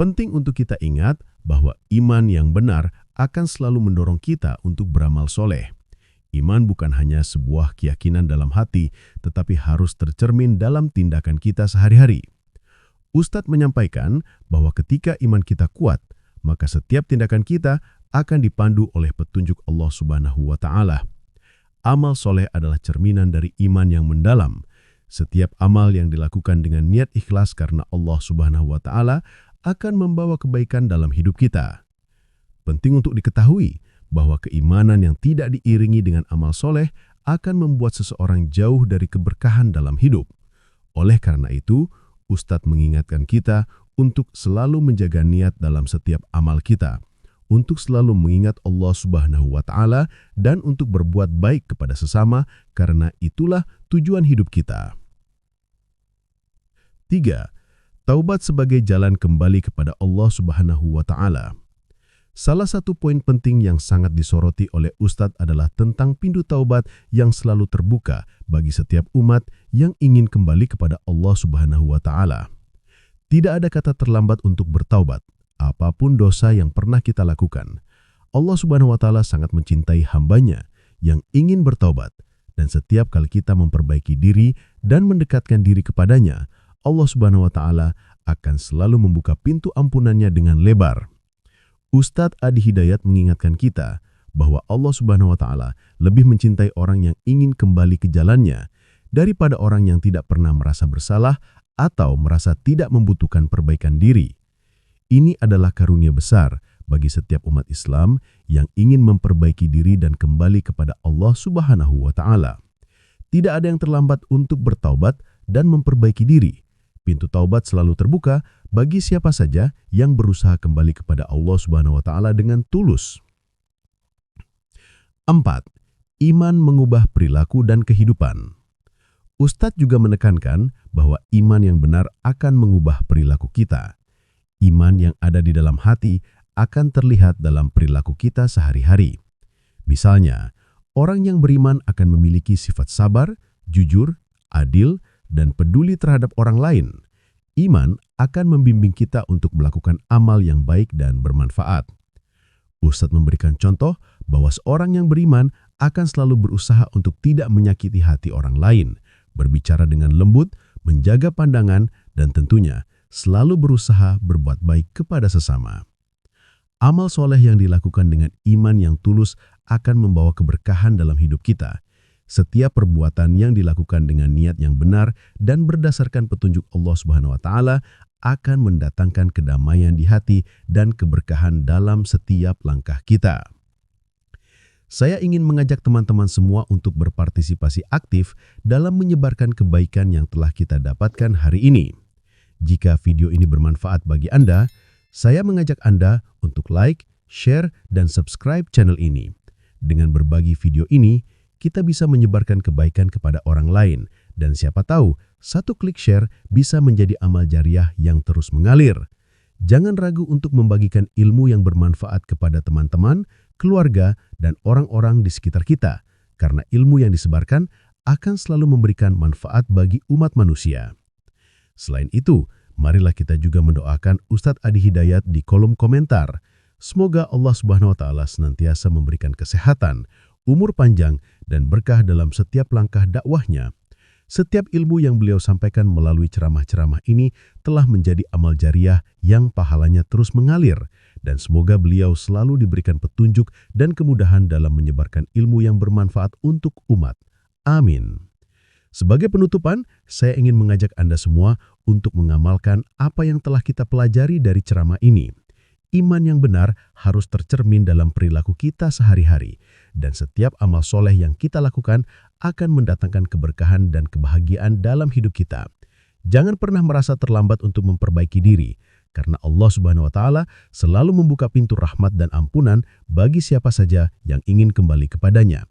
B: Penting untuk kita ingat bahwa iman yang benar akan selalu mendorong kita untuk beramal soleh. Iman bukan hanya sebuah keyakinan dalam hati, tetapi harus tercermin dalam tindakan kita sehari-hari. Ustadz menyampaikan bahwa ketika iman kita kuat, maka setiap tindakan kita akan dipandu oleh petunjuk Allah Subhanahu wa Ta'ala. Amal soleh adalah cerminan dari iman yang mendalam. Setiap amal yang dilakukan dengan niat ikhlas karena Allah Subhanahu wa Ta'ala akan membawa kebaikan dalam hidup kita. Penting untuk diketahui bahwa keimanan yang tidak diiringi dengan amal soleh akan membuat seseorang jauh dari keberkahan dalam hidup. Oleh karena itu, Ustadz mengingatkan kita untuk selalu menjaga niat dalam setiap amal kita, untuk selalu mengingat Allah Subhanahu wa Ta'ala, dan untuk berbuat baik kepada sesama, karena itulah tujuan hidup kita. 3. Taubat sebagai jalan kembali kepada Allah Subhanahu wa Ta'ala. Salah satu poin penting yang sangat disoroti oleh Ustadz adalah tentang pintu taubat yang selalu terbuka bagi setiap umat yang ingin kembali kepada Allah Subhanahu wa Ta'ala. Tidak ada kata terlambat untuk bertaubat, apapun dosa yang pernah kita lakukan. Allah Subhanahu wa Ta'ala sangat mencintai hambanya yang ingin bertaubat, dan setiap kali kita memperbaiki diri dan mendekatkan diri kepadanya, Allah Subhanahu wa Ta'ala akan selalu membuka pintu ampunannya dengan lebar. Ustadz Adi Hidayat mengingatkan kita bahwa Allah Subhanahu wa Ta'ala lebih mencintai orang yang ingin kembali ke jalannya daripada orang yang tidak pernah merasa bersalah atau merasa tidak membutuhkan perbaikan diri. Ini adalah karunia besar bagi setiap umat Islam yang ingin memperbaiki diri dan kembali kepada Allah Subhanahu wa Ta'ala. Tidak ada yang terlambat untuk bertaubat dan memperbaiki diri. Pintu taubat selalu terbuka bagi siapa saja yang berusaha kembali kepada Allah Subhanahu wa Ta'ala dengan tulus. 4. Iman mengubah perilaku dan kehidupan. Ustadz juga menekankan bahwa iman yang benar akan mengubah perilaku kita. Iman yang ada di dalam hati akan terlihat dalam perilaku kita sehari-hari. Misalnya, orang yang beriman akan memiliki sifat sabar, jujur, adil, dan peduli terhadap orang lain. Iman akan membimbing kita untuk melakukan amal yang baik dan bermanfaat. Ustadz memberikan contoh bahwa seorang yang beriman akan selalu berusaha untuk tidak menyakiti hati orang lain, berbicara dengan lembut, menjaga pandangan, dan tentunya selalu berusaha berbuat baik kepada sesama. Amal soleh yang dilakukan dengan iman yang tulus akan membawa keberkahan dalam hidup kita. Setiap perbuatan yang dilakukan dengan niat yang benar dan berdasarkan petunjuk Allah Subhanahu wa Ta'ala akan mendatangkan kedamaian di hati dan keberkahan dalam setiap langkah kita. Saya ingin mengajak teman-teman semua untuk berpartisipasi aktif dalam menyebarkan kebaikan yang telah kita dapatkan hari ini. Jika video ini bermanfaat bagi Anda, saya mengajak Anda untuk like, share, dan subscribe channel ini. Dengan berbagi video ini, kita bisa menyebarkan kebaikan kepada orang lain, dan siapa tahu, satu klik share bisa menjadi amal jariah yang terus mengalir. Jangan ragu untuk membagikan ilmu yang bermanfaat kepada teman-teman, keluarga, dan orang-orang di sekitar kita, karena ilmu yang disebarkan akan selalu memberikan manfaat bagi umat manusia. Selain itu, marilah kita juga mendoakan Ustadz Adi Hidayat di kolom komentar. Semoga Allah Subhanahu wa Ta'ala senantiasa memberikan kesehatan, umur panjang, dan berkah dalam setiap langkah dakwahnya. Setiap ilmu yang beliau sampaikan melalui ceramah-ceramah ini telah menjadi amal jariah yang pahalanya terus mengalir, dan semoga beliau selalu diberikan petunjuk dan kemudahan dalam menyebarkan ilmu yang bermanfaat untuk umat. Amin. Sebagai penutupan, saya ingin mengajak Anda semua untuk mengamalkan apa yang telah kita pelajari dari ceramah ini. Iman yang benar harus tercermin dalam perilaku kita sehari-hari, dan setiap amal soleh yang kita lakukan akan mendatangkan keberkahan dan kebahagiaan dalam hidup kita. Jangan pernah merasa terlambat untuk memperbaiki diri, karena Allah Subhanahu wa Ta'ala selalu membuka pintu rahmat dan ampunan bagi siapa saja yang ingin kembali kepadanya.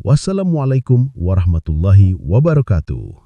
B: Wassalamualaikum warahmatullahi wabarakatuh.